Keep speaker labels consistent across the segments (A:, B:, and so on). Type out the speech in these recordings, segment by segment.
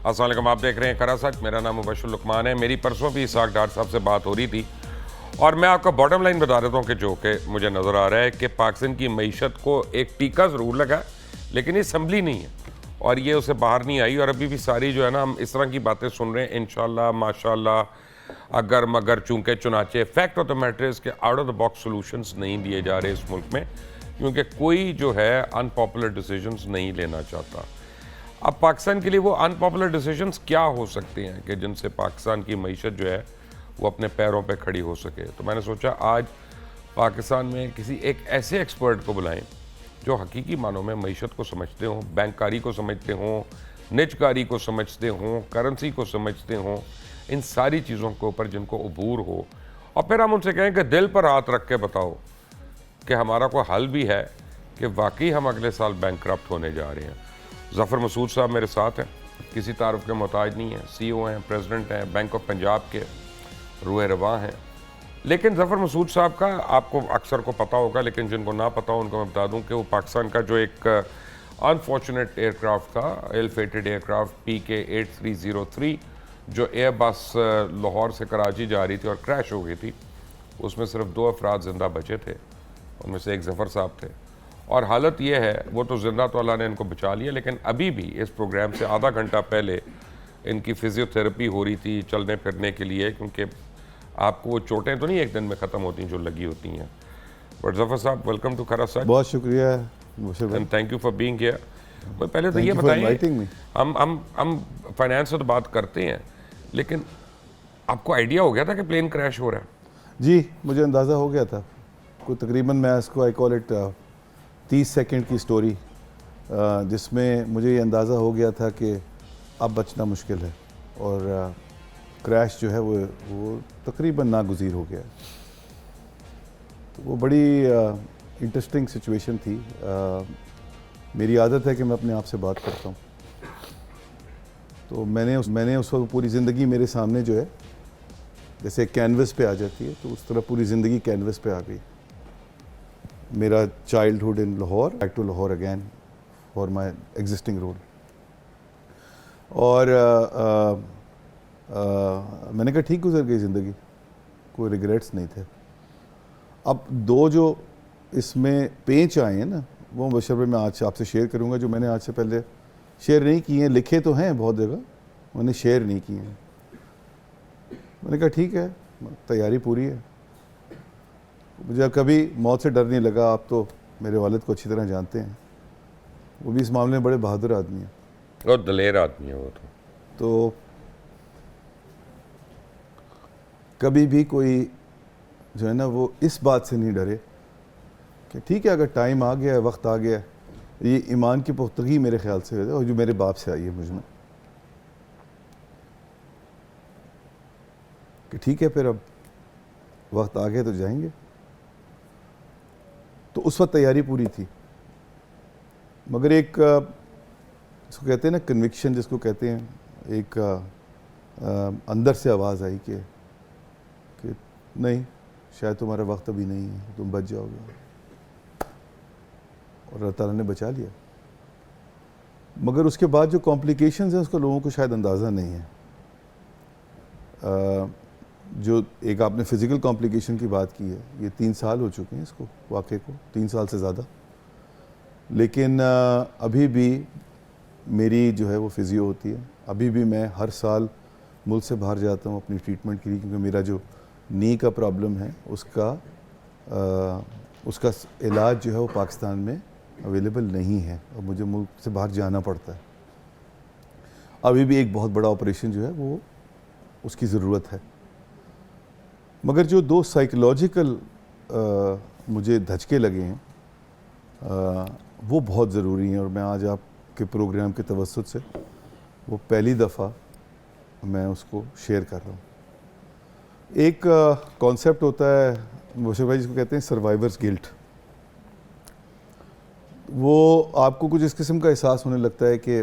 A: السلام علیکم، آپ دیکھ رہے ہیں کرا سچ. میرا نام مبشر لقمان ہے. میری پرسوں بھی اسحاق ڈار صاحب سے بات ہو رہی تھی اور میں آپ کو باٹم لائن بتا دیتا ہوں کہ جو کہ مجھے نظر آ رہا ہے کہ پاکستان کی معیشت کو ایک ٹیکہ ضرور لگا لیکن یہ اسمبلی نہیں ہے اور یہ اسے باہر نہیں آئی. اور ابھی بھی ساری جو ہے نا ہم اس طرح کی باتیں سن رہے ہیں انشاءاللہ ماشاءاللہ اگر مگر چونکہ چنانچہ. Fact of the matter is کہ out of the box solutions نہیں دیے جا رہے اس ملک میں کیونکہ کوئی جو ہے ان پاپولر ڈیسیجنز نہیں لینا چاہتا. اب پاکستان کے لیے وہ ان پاپولر ڈیسیجنز کیا ہو سکتے ہیں کہ جن سے پاکستان کی معیشت جو ہے وہ اپنے پیروں پہ کھڑی ہو سکے. تو میں نے سوچا آج پاکستان میں کسی ایک ایسے ایکسپرٹ کو بلائیں جو حقیقی معنوں میں معیشت کو سمجھتے ہوں, بینک کاری کو سمجھتے ہوں, نج کاری کو سمجھتے ہوں, کرنسی کو سمجھتے ہوں, ان ساری چیزوں کے اوپر جن کو عبور ہو, اور پھر ہم ان سے کہیں کہ دل پر ہاتھ رکھ کے بتاؤ کہ ہمارا کوئی حل بھی ہے کہ واقعی ہم اگلے سال بینک کرپٹ ہونے جا رہے ہیں. ظفر مسعود صاحب میرے ساتھ ہیں, کسی تعارف کے محتاج نہیں ہیں, سی او ہیں, پریزیڈنٹ ہیں بینک آف پنجاب کے, روح رواں ہیں. لیکن ظفر مسعود صاحب کا آپ کو اکثر کو پتہ ہوگا لیکن جن کو نہ پتہ ہو ان کو میں بتا دوں کہ وہ پاکستان کا جو ایک انفارچونیٹ ایئر کرافٹ تھا, ایل فیٹڈ ایئر کرافٹ PK-8303 جو ایئر بس لاہور سے کراچی جا رہی تھی اور کریش ہو گئی تھی. اس میں صرف 2 افراد زندہ بچے تھے, ان میں سے ایک ظفر صاحب تھے. اور حالت یہ ہے وہ تو زندہ تو اللہ نے ان کو بچا لیا لیکن ابھی بھی اس پروگرام سے آدھا گھنٹہ پہلے ان کی فزیو تھراپی ہو رہی تھی چلنے پھرنے کے لیے, کیونکہ آپ کو وہ چوٹیں تو نہیں ایک دن میں ختم ہوتی ہیں جو لگی ہوتی ہیں. بٹ ظفر صاحب ویلکم ٹو کرا سچ.
B: بہت شکریہ
A: and thank you for being here. پہلے تو یہ بتائیں, ہم فائنانس سے تو بات کرتے ہیں لیکن آپ کو آئیڈیا ہو گیا تھا کہ پلین کریش ہو رہا ہے؟
B: جی مجھے اندازہ ہو گیا تھا. کوئی تقریباً میں اس کو آئی کال اٹ 30 سیکنڈ کی سٹوری جس میں مجھے یہ اندازہ ہو گیا تھا کہ اب بچنا مشکل ہے اور کریش جو ہے وہ تقریباً ناگزیر ہو گیا. وہ بڑی انٹرسٹنگ سچویشن تھی. میری عادت ہے کہ میں اپنے آپ سے بات کرتا ہوں, تو میں نے اس وقت پوری زندگی میرے سامنے جو ہے جیسے کینوس پہ آ جاتی ہے تو اس طرح پوری زندگی کینوس پہ آ گئی. میرا childhood in Lahore, back to Lahore again for my existing role. اور میں نے کہا ٹھیک گزر گئی زندگی, کوئی ریگریٹس نہیں تھے. اب 2 جو اس میں پینچ آئے ہیں نا وہ مبشر بھائی میں آج آپ سے شیئر کروں گا, جو میں نے آج سے پہلے شیئر نہیں کیے ہیں. لکھے تو ہیں بہت جگہ, میں نے شیئر نہیں کیے ہیں. میں نے کہا ٹھیک ہے, تیاری پوری ہے. مجھے کبھی موت سے ڈر نہیں لگا. آپ تو میرے والد کو اچھی طرح جانتے ہیں, وہ بھی اس معاملے میں بڑے بہادر آدمی ہیں,
A: بہت دلیر آدمی ہے وہ
B: تو کبھی بھی کوئی جو ہے نا وہ اس بات سے نہیں ڈرے کہ ٹھیک ہے اگر ٹائم آ گیا ہے, وقت آ گیا ہے. یہ ایمان کی پختگی میرے خیال سے ہے اور جو میرے باپ سے آئی ہے مجھ میں کہ ٹھیک ہے پھر اب وقت آ گیا تو جائیں گے. تو اس وقت تیاری پوری تھی, مگر ایک اس کو کہتے ہیں نا کنوکشن جس کو کہتے ہیں, ایک اندر سے آواز آئی کہ نہیں شاید تمہارا وقت ابھی نہیں ہے, تم بچ جاؤ گے. اور اللہ تعالیٰ نے بچا لیا. مگر اس کے بعد جو کمپلیکیشنز ہیں اس کا لوگوں کو شاید اندازہ نہیں ہے. جو ایک آپ نے فزیکل کمپلیکیشن کی بات کی ہے, یہ 3 سال ہو چکے ہیں اس کو واقعے کو, 3 سال سے زیادہ. لیکن ابھی بھی میری جو ہے وہ فزیو ہوتی ہے. ابھی بھی میں ہر سال ملک سے باہر جاتا ہوں اپنی ٹریٹمنٹ کے لیے, کیونکہ میرا جو نی کا پرابلم ہے اس کا علاج جو ہے وہ پاکستان میں اویلیبل نہیں ہے اور مجھے ملک سے باہر جانا پڑتا ہے. ابھی بھی ایک بہت بڑا آپریشن جو ہے وہ اس کی ضرورت ہے. مگر جو 2 سائیکولوجیکل مجھے دھچکے لگے ہیں وہ بہت ضروری ہیں, اور میں آج آپ کے پروگرام کے توسط سے وہ پہلی دفعہ میں اس کو شیئر کر رہا ہوں. ایک کانسیپٹ ہوتا ہے مبشر بھائی جس کو کہتے ہیں سروائیورز گلٹ. وہ آپ کو کچھ اس قسم کا احساس ہونے لگتا ہے کہ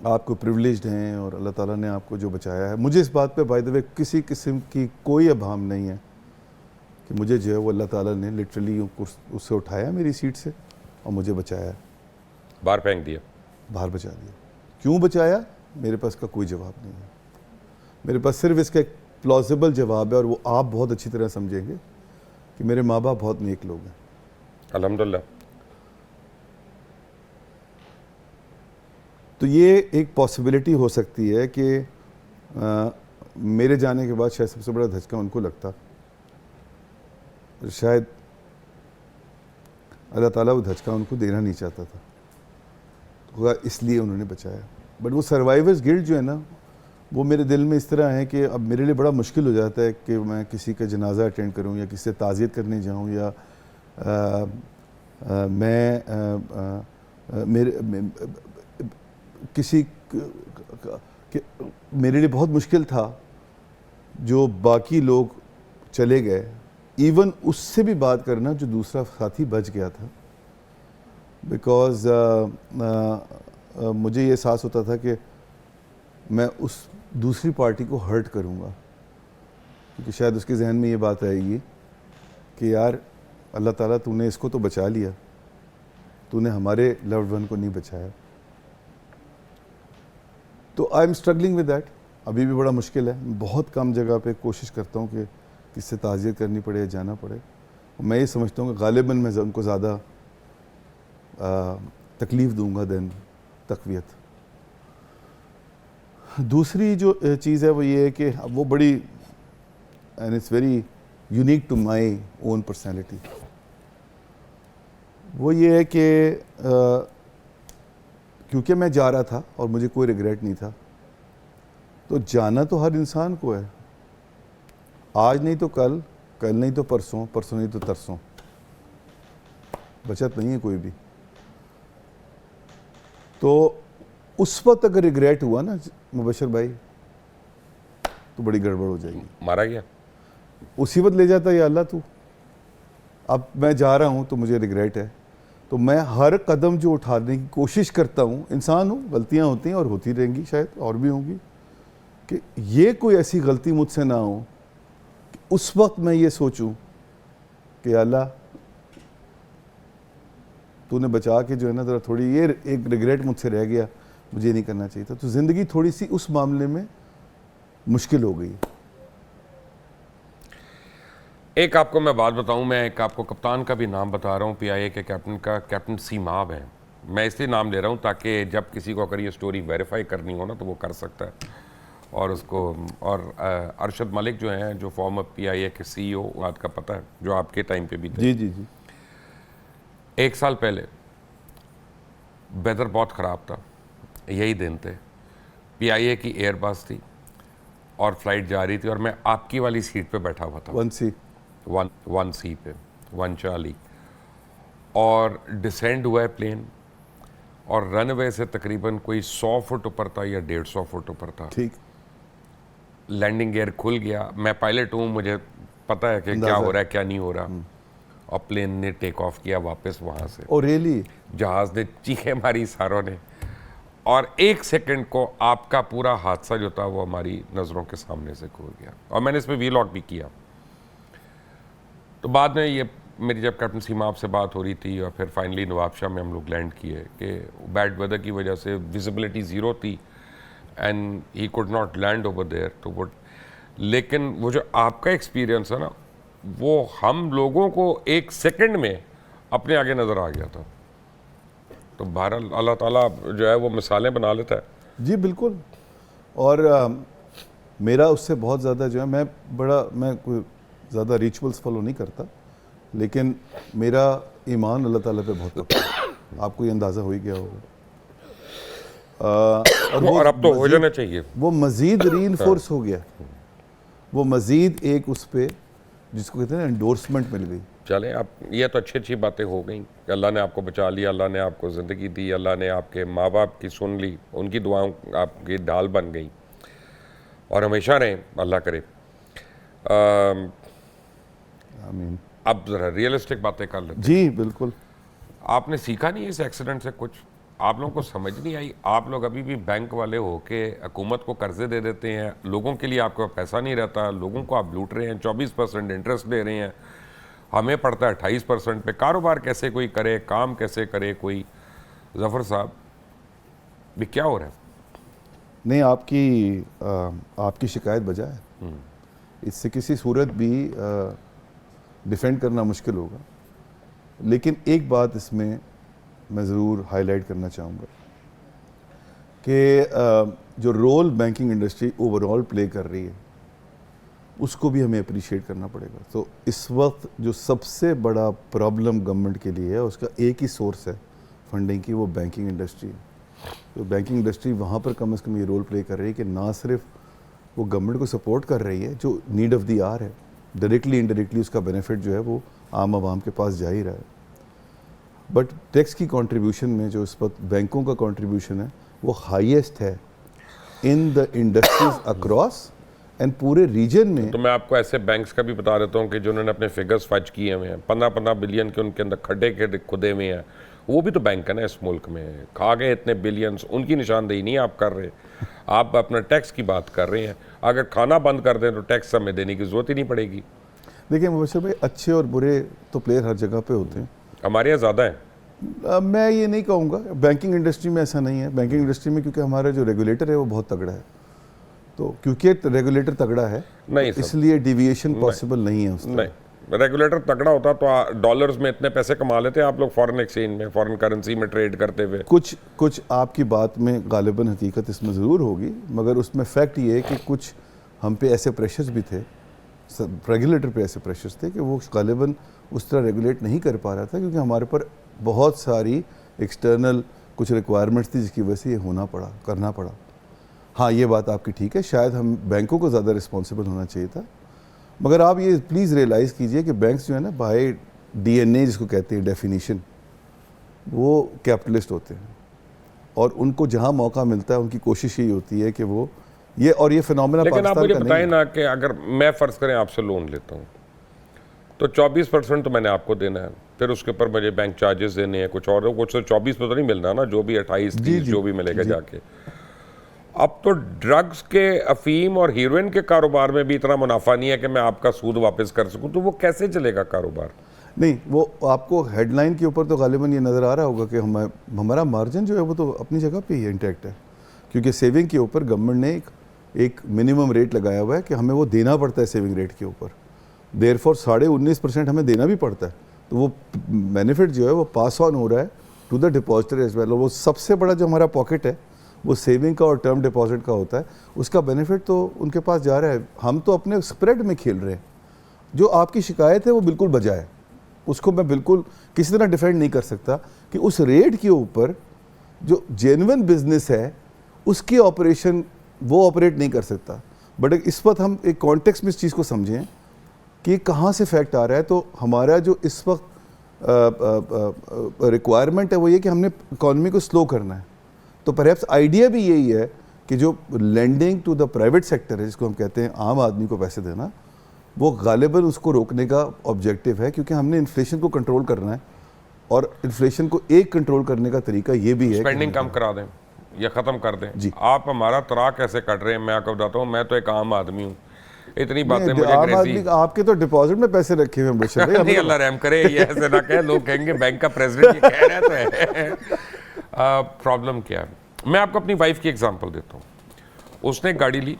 B: آپ کو پریولیجڈ ہیں اور اللہ تعالیٰ نے آپ کو جو بچایا ہے. مجھے اس بات پہ بائی دا وے کسی قسم کی کوئی ابہام نہیں ہے کہ مجھے جو ہے وہ اللہ تعالیٰ نے لٹرلی اس سے اٹھایا میری سیٹ سے اور مجھے بچایا ہے,
A: باہر پھینک دیا,
B: باہر بچا دیا. کیوں بچایا میرے پاس کا کوئی جواب نہیں ہے. میرے پاس صرف اس کا ایک پلازیبل جواب ہے, اور وہ آپ بہت اچھی طرح سمجھیں گے کہ میرے ماں باپ بہت نیک لوگ ہیں.
A: الحمدللہ.
B: تو یہ ایک پاسبلٹی ہو سکتی ہے کہ میرے جانے کے بعد شاید سب سے بڑا دھچکا ان کو لگتا, شاید اللہ تعالیٰ وہ دھچکا ان کو دینا نہیں چاہتا تھا, تو اس لیے انہوں نے بچایا. بٹ وہ سروائیورز گلڈ جو ہے نا, وہ میرے دل میں اس طرح ہے کہ اب میرے لیے بڑا مشکل ہو جاتا ہے کہ میں کسی کا جنازہ اٹینڈ کروں یا کسی سے تعزیت کرنے جاؤں, یا میں کسی میرے لیے بہت مشکل تھا جو باقی لوگ چلے گئے, ایون اس سے بھی بات کرنا جو دوسرا ساتھی بچ گیا تھا, بیکاز مجھے یہ احساس ہوتا تھا کہ میں اس دوسری پارٹی کو ہرٹ کروں گا, کیونکہ شاید اس کے ذہن میں یہ بات آئے گی کہ یار اللہ تعالیٰ تو نے اس کو تو بچا لیا, تو نے ہمارے لوڈ ون کو نہیں بچایا. تو I am struggling with that. ابھی بھی بڑا مشکل ہے, بہت کم جگہ پہ کوشش کرتا ہوں کہ کس سے تعزیت کرنی پڑے یا جانا پڑے. میں یہ سمجھتا ہوں کہ غالباً میں ان کو زیادہ تکلیف دوں گا دین تقویت. دوسری جو چیز ہے وہ یہ ہے کہ وہ بڑی and it's very unique to my own personality. وہ یہ ہے کہ کیونکہ میں جا رہا تھا اور مجھے کوئی ریگریٹ نہیں تھا, تو جانا تو ہر انسان کو ہے, آج نہیں تو کل, کل نہیں تو پرسوں, پرسوں نہیں تو ترسوں, بچت نہیں ہے کوئی بھی. تو اس وقت اگر ریگریٹ ہوا نا مبشر بھائی, تو بڑی گڑبڑ ہو جائے گی.
A: مارا گیا
B: اسی وقت لے جاتا یا اللہ تو اب میں جا رہا ہوں تو مجھے ریگریٹ ہے, تو میں ہر قدم جو اٹھانے کی کوشش کرتا ہوں, انسان ہوں, غلطیاں ہوتی ہیں اور ہوتی رہیں گی, شاید اور بھی ہوں گی, کہ یہ کوئی ایسی غلطی مجھ سے نہ ہو کہ اس وقت میں یہ سوچوں کہ اللہ تو نے بچا کے جو ہے نا ذرا تھوڑی یہ ایک ریگریٹ مجھ سے رہ گیا, مجھے نہیں کرنا چاہیے تھا. تو زندگی تھوڑی سی اس معاملے میں مشکل ہو گئی.
A: ایک آپ کو میں بات بتاؤں, میں ایک آپ کو کپتان کا بھی نام بتا رہا ہوں, پی آئی اے کے کیپٹن کا, کیپٹن سیماب ہے. میں اس لیے نام لے رہا ہوں تاکہ جب کسی کو اگر یہ سٹوری ویریفائی کرنی ہو نا تو وہ کر سکتا ہے. اور اس کو, اور ارشد ملک جو ہیں, جو فارمر پی آئی اے کے سی ای او, آپ کا پتہ ہے, جو آپ کے ٹائم پہ بھی تھے.
B: جی جی جی.
A: ایک سال پہلے ویدر بہت خراب تھا, یہی دن تھے, پی آئی اے کی ایئر بس تھی اور فلائٹ جا رہی تھی, اور میں آپ کی والی سیٹ پہ بیٹھا ہوا تھا, 1C پہ, 1 چارلی, اور ڈسینڈ ہوا ہے پلین, اور رن وے سے تقریباً کوئی 100 فٹ اوپر تھا یا 150 فٹ اوپر تھا.
B: ٹھیک.
A: لینڈنگ گیئر کھل گیا, میں پائلٹ ہوں, مجھے پتہ ہے کہ کیا ہو رہا ہے کیا نہیں ہو رہا, اور پلین نے ٹیک آف کیا واپس وہاں سے.
B: او ریئلی؟
A: جہاز نے چیخیں ماری ساروں نے, اور 1 سیکنڈ کو آپ کا پورا حادثہ جو تھا وہ ہماری نظروں کے سامنے سے کھل گیا, اور میں نے اس پہ وی لاگ بھی کیا. تو بعد میں یہ میری جب کیپٹن سیماب سے بات ہو رہی تھی, اور پھر فائنلی نواب شاہ میں ہم لوگ لینڈ کیے, کہ بیڈ ویدر کی وجہ سے ویزیبلٹی 0 تھی and he could not land over there to with. لیکن وہ جو آپ کا ایکسپیرینس ہے نا, وہ ہم لوگوں کو 1 سیکنڈ میں اپنے آگے نظر آ گیا تھا. تو بہرحال اللہ تعالیٰ جو ہے وہ مثالیں بنا لیتا ہے.
B: جی بالکل. اور میرا اس سے بہت زیادہ جو ہے, میں کوئی زیادہ ریچولز فالو نہیں کرتا, لیکن میرا ایمان اللہ تعالیٰ پہ بہت پکا ہے. آپ کو یہ اندازہ ہو ہی گیا ہوگا.
A: اور اب تو ہو جانا چاہیے.
B: وہ مزید ری انفورس ہو گیا, وہ مزید ایک اس پہ جس کو کہتے ہیں انڈورسمنٹ مل گئی.
A: چلیں اب یہ تو اچھی باتیں ہو گئیں کہ اللہ نے آپ کو بچا لیا, اللہ نے آپ کو زندگی دی, اللہ نے آپ کے ماں باپ کی سن لی, ان کی دعاؤں آپ کی ڈھال بن گئیں, اور ہمیشہ رہیں, اللہ کرے.
B: آمین.
A: اب ذرا ریئلسٹک باتیں کر لیتے ہیں.
B: جی بالکل.
A: آپ نے سیکھا نہیں اس ایکسیڈنٹ سے کچھ؟ آپ لوگوں کو سمجھ نہیں آئی؟ آپ لوگ ابھی بھی بینک والے ہو کے حکومت کو قرضے دے دیتے ہیں, لوگوں کے لیے آپ کا پیسہ نہیں رہتا, لوگوں کو آپ لوٹ رہے ہیں, 24% انٹرسٹ دے رہے ہیں, ہمیں پڑتا ہے 28% پہ. کاروبار کیسے کوئی کرے, کام کیسے کرے کوئی؟ ظفر صاحب بھی کیا ہو رہا ہے؟
B: نہیں، آپ کی شکایت بجا ہے، اس سے کسی صورت بھی ڈیفینڈ کرنا مشکل ہوگا. لیکن ایک بات اس میں میں ضرور ہائی لائٹ کرنا چاہوں گا کہ جو role banking industry overall play کر رہی ہے اس کو بھی ہمیں اپریشیٹ کرنا پڑے گا. تو اس وقت جو سب سے بڑا پرابلم گورنمنٹ کے لیے ہے اس کا ایک ہی سورس ہے فنڈنگ کی، وہ بینکنگ انڈسٹری ہے. تو بینکنگ انڈسٹری وہاں پر کم از کم یہ رول پلے کر رہی ہے کہ نہ صرف وہ گورنمنٹ کو سپورٹ کر رہی ہے جو نیڈ آف دی آر ہے، ڈائریکٹلی انڈائریکٹلی اس کا بینیفٹ جو ہے وہ عام عوام کے پاس جا ہی رہا ہے، بٹ ٹیکس کی کنٹریبیوشن میں جو اس وقت بینکوں کا کنٹریبیوشن ہے وہ ہائیسٹ ہے ان دا انڈسٹریز اکراس اینڈ پورے ریجن میں.
A: تو میں آپ کو ایسے بینکس کا بھی بتا دیتا ہوں کہ جنہوں نے اپنے فگرز فج کیے ہوئے ہیں، 15 بلین کے ان کے اندر کھڈے کھدے ہوئے ہیں، وہ بھی تو بینک ہے نا اس ملک میں، کھا گئے اتنے بلینز، ان کی نشاندہی نہیں آپ کر رہے. آپ اپنا ٹیکس کی بات کر رہے ہیں، اگر کھانا بند کر دیں تو ٹیکس ہمیں دینے کی ضرورت ہی نہیں پڑے گی.
B: دیکھیں مبشر بھائی، اچھے اور برے تو پلیئر ہر جگہ پہ ہوتے ہیں،
A: ہمارے یہاں زیادہ ہیں.
B: میں یہ نہیں کہوں گا بینکنگ انڈسٹری میں ایسا نہیں ہے. بینکنگ انڈسٹری میں کیونکہ ہمارا جو ریگولیٹر ہے وہ بہت تگڑا ہے، تو کیونکہ ریگولیٹر تگڑا ہے اس لیے ڈیویشن پاسبل نہیں ہے اس طرح.
A: نہیں، ریگولیٹر تگڑا ہوتا تو ڈالرز میں اتنے پیسے کما لیتے آپ لوگ فارن ایکسچینج میں، فارن کرنسی میں ٹریڈ کرتے ہوئے.
B: کچھ آپ کی بات میں غالباً حقیقت اس میں ضرور ہوگی، مگر اس میں فیکٹ یہ ہے کہ کچھ ہم پہ ایسے پریشرز بھی تھے، ریگولیٹر پہ ایسے پریشرز تھے کہ وہ غالباً اس طرح ریگولیٹ نہیں کر پا رہا تھا کیونکہ ہمارے پر بہت ساری ایکسٹرنل کچھ ریکوائرمنٹس تھی جس کی وجہ سے یہ کرنا پڑا. ہاں یہ بات آپ کی ٹھیک ہے، شاید ہم بینکوں کو زیادہ رسپانسبل ہونا چاہیے تھا، مگر آپ یہ پلیز ریئلائز کیجئے کہ بینکس جو ہے نا بائی ڈی این اے جس کو کہتے ہیں ڈیفینیشن، وہ کیپٹلسٹ ہوتے ہیں اور ان کو جہاں موقع ملتا ہے ان کی کوشش یہی ہوتی ہے کہ وہ یہ فنومینا
A: لیکن آپ
B: پاکستان
A: مجھے
B: کا
A: بتائیں
B: نہیں
A: نا کہ اگر میں فرض کریں آپ سے لون لیتا ہوں تو 24% تو میں نے آپ کو دینا ہے، پھر اس کے اوپر مجھے بینک چارجز دینے ہیں، کچھ اور کچھ 24 پہ تو نہیں ملنا نا، جو بھی 28-30 جو بھی ملے گا جا کے. اب تو ڈرگز کے، افیم اور ہیروئن کے کاروبار میں بھی اتنا منافع نہیں ہے کہ میں آپ کا سود واپس کر سکوں، تو وہ کیسے چلے گا کاروبار؟
B: نہیں، وہ آپ کو ہیڈ لائن کے اوپر تو غالباً یہ نظر آ رہا ہوگا کہ ہمارا مارجن جو ہے وہ تو اپنی جگہ پہ ہی انٹیکٹ ہے، کیونکہ سیونگ کے اوپر گورنمنٹ نے ایک منیمم ریٹ لگایا ہوا ہے کہ ہمیں وہ دینا پڑتا ہے سیونگ ریٹ کے اوپر، دیر فور 19.5% ہمیں دینا بھی پڑتا ہے. تو وہ بینیفٹ جو ہے وہ پاس آن ہو رہا ہے to the depositor as well. وہ سب سے بڑا جو ہمارا پاکٹ ہے وہ سیونگ کا اور ٹرم ڈپازٹ کا ہوتا ہے، اس کا بینیفٹ تو ان کے پاس جا رہا ہے. ہم تو اپنے اسپریڈ میں کھیل رہے ہیں. جو آپ کی شکایت ہے وہ بالکل بجا ہے، اس کو میں بالکل کسی طرح ڈیفینڈ نہیں کر سکتا کہ اس ریٹ کے اوپر جو جینوئن بزنس ہے اس کی آپریشن وہ آپریٹ نہیں کر سکتا. بٹ اس وقت ہم ایک کانٹیکس میں اس چیز کو سمجھیں کہ کہاں سے فیکٹ آ رہا ہے. تو ہمارا جو اس وقت ریکوائرمنٹ ہے وہ یہ کہ ہم نے اکانومی کو سلو کرنا ہے. تو پرہیپس آئیڈیا بھی یہی ہے کہ جو landing to the private sector ہے جس کو ہم کہتے ہیں عام آدمی کو پیسے دینا، وہ غالباً اس کو روکنے کا آبجیکٹو ہے، کیونکہ ہم نے انفلیشن کو کنٹرول کرنا ہے اور انفلیشن کو ایک کنٹرول کرنے کا طریقہ یہ بھی ہے
A: اسپینڈنگ کم کرا دیں یا ختم کر دیں. آپ ہمارا ترا کیسے کٹ رہے ہیں میں آپ کو بتاتا ہوں. میں تو ایک عام آدمی ہوں، اتنی باتیں مجھے
B: عام آدمی آپ کے تو ڈپازٹ میں پیسے رکھے ہوئے ہیں بشر بھائی.
A: نہیں، اللہ رحم کرے، یہ ایسے نہ کہے، لوگ کہیں گے بینک کا پریزیڈنٹ یہ کہہ رہا تو ہے. پرابلم کیا ہے؟ میں آپ کو اپنی وائف کی ایگزامپل دیتا ہوں. اس نے گاڑی لی،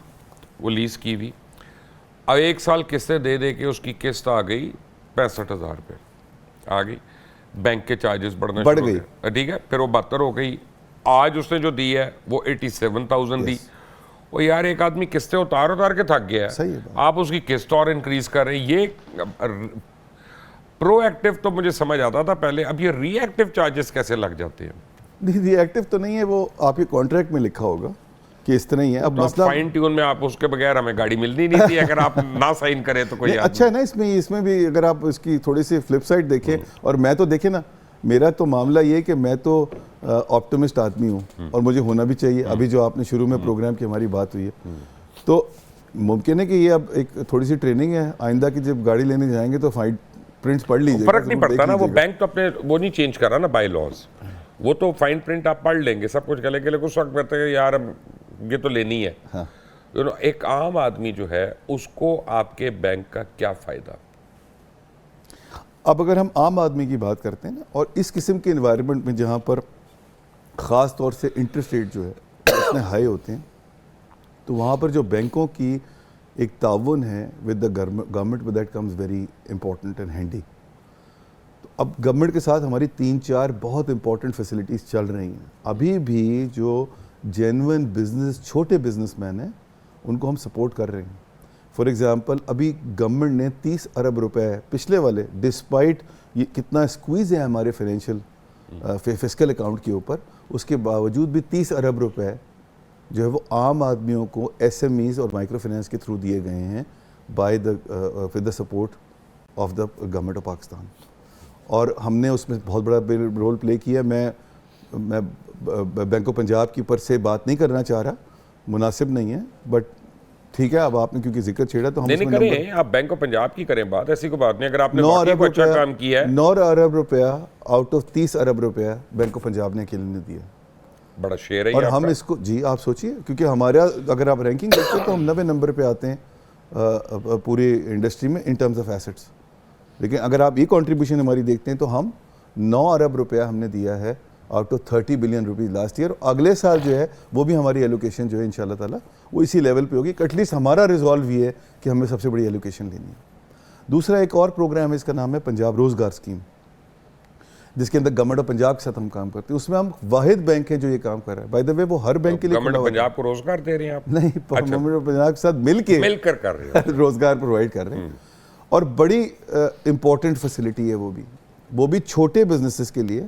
A: وہ لیز کی ہوئی، اب 1 سال قسطیں دے دے کے اس کی قسط آ گئی 65,000 روپے آ گئی. بینک کے چارجز بڑھنا
B: بڑھ
A: شروع ہو
B: گئی.
A: گئے، ٹھیک ہے، پھر وہ 72 ہو گئی. آج اس نے جو دی ہے وہ 87,000 دی. وہ یار ایک آدمی قسطیں اتار کے تھک گیا ہے، آپ اس کی قسط اور انکریز کر رہے ہیں. یہ پرو ایکٹیو تو مجھے سمجھ آتا تھا پہلے، اب یہ ری ایکٹیو چارجز کیسے لگ جاتے ہیں؟
B: نہیں، ری ایکٹیو تو نہیں ہے، وہ آپ کے کانٹریکٹ میں لکھا ہوگا کہ اس طرح ہی ہے. اب مسئلہ
A: فائن ٹیون میں آپ اس کے بغیر ہمیں گاڑی ملنی نہیں تھی اگر آپ نہ سائن کریں تو کوئی
B: اچھا ہے نا. اس میں بھی اگر آپ اس کی تھوڑی سی فلپ سائڈ دیکھیں، اور میں تو دیکھیں نا، میرا تو معاملہ یہ کہ میں تو آپٹمسٹ آدمی ہوں اور مجھے ہونا بھی چاہیے. ابھی جو آپ نے شروع میں پروگرام کی ہماری بات ہوئی ہے، تو ممکن ہے کہ یہ اب ایک تھوڑی سی ٹریننگ ہے، آئندہ کی جب گاڑی لینے جائیں گے تو فائن پرنٹس پڑھ لیجیے.
A: فرق نہیں پڑتا نا، وہ بینک تو اپنے وہ نہیں چینج کر رہا نا بائی لاز، وہ تو فائن پرنٹ آپ پڑھ لیں گے، سب کچھ کریں گے، لیکن اس وقت کہتے ہیں یار یہ تو لینی ہے. ایک عام آدمی جو ہے اس کو آپ کے بینک کا کیا فائدہ؟
B: اب اگر ہم عام آدمی کی بات کرتے ہیں نا، اور اس قسم کے انوائرمنٹ میں جہاں پر خاص طور سے انٹرسٹ ریٹ جو ہے اتنے ہائی ہوتے ہیں، تو وہاں پر جو بینکوں کی ایک تعاون ہے with the government with that comes very important and handy. تو اب گورنمنٹ کے ساتھ ہماری 3-4 بہت امپورٹنٹ فیسلٹیز چل رہی ہیں. ابھی بھی جو جینوئن بزنس چھوٹے بزنس مین ہیں ان کو ہم سپورٹ کر رہے ہیں. فار ایگزامپل ابھی گورنمنٹ نے 30 ارب روپے پچھلے والے ڈسپائٹ یہ کتنا اسکویز ہے ہمارے فائنینشیل فسکل اکاؤنٹ کے اوپر, اس کے باوجود بھی 30 ارب روپے جو ہے وہ عام آدمیوں کو ایس ایم ایز اور مائکرو فائنینس کے تھرو دیے گئے ہیں by the with the support of the government of Pakistan. اور ہم نے اس میں بہت بڑا رول پلے کیا. میں بینک آف پنجاب کے اوپر سے بات نہیں کرنا چاہ رہا, مناسب نہیں ہے, بٹ ٹھیک ہے اب آپ نے کیونکہ ذکر چھیڑا تو ہم
A: نہیں کریں, آپ بینک آف پنجاب کی کریں بات, ایسی کوئی بات نہیں. اگر آپ نے واقعی کوئی اچھا کام کیا ہے
B: 9 ارب روپیہ آؤٹ آف 30 ارب روپیہ بینک آف پنجاب نے اکیلے نے دیا,
A: بڑا شیئر ہے.
B: اور ہم اس کو جی آپ سوچیے کیونکہ ہمارا اگر آپ رینکنگ دیکھتے تو ہم 90 نمبر پہ آتے ہیں پوری انڈسٹری میں ان ٹرمز آف ایسٹس. لیکن اگر آپ یہ کنٹریبیوشن ہماری دیکھتے ہیں تو ہم 9 ارب روپیہ ہم نے دیا ہے out of 30 billion rupees last year. اگلے سال جو ہے وہ بھی ہماری ایلوکیشن جو ہے انشاءاللہ تعالیٰ وہ اسی لیول پہ ہوگی. ایٹ لیسٹ ہمارا ریزالو یہ ہے کہ ہمیں سب سے بڑی ایلوکیشن لینی ہے. دوسرا ایک اور پروگرام ہے, اس کا نام ہے پنجاب روزگار اسکیم, جس کے اندر گورنمنٹ آف پنجاب کے ساتھ ہم کام کرتے ہیں. اس میں ہم واحد بینک ہیں جو یہ کام کر رہا ہے. بائی دا وے وہ ہر بینک کے لیے
A: گورنمنٹ پنجاب کو روزگار دے رہے ہیں آپ؟
B: نہیں, گورنمنٹ آف پنجاب کے ساتھ مل کر
A: کر رہے ہیں
B: روزگار پرووائڈ کر رہے ہیں. اور بڑی امپورٹنٹ فیسلٹی ہے وہ بھی چھوٹے بزنسز کے لیے,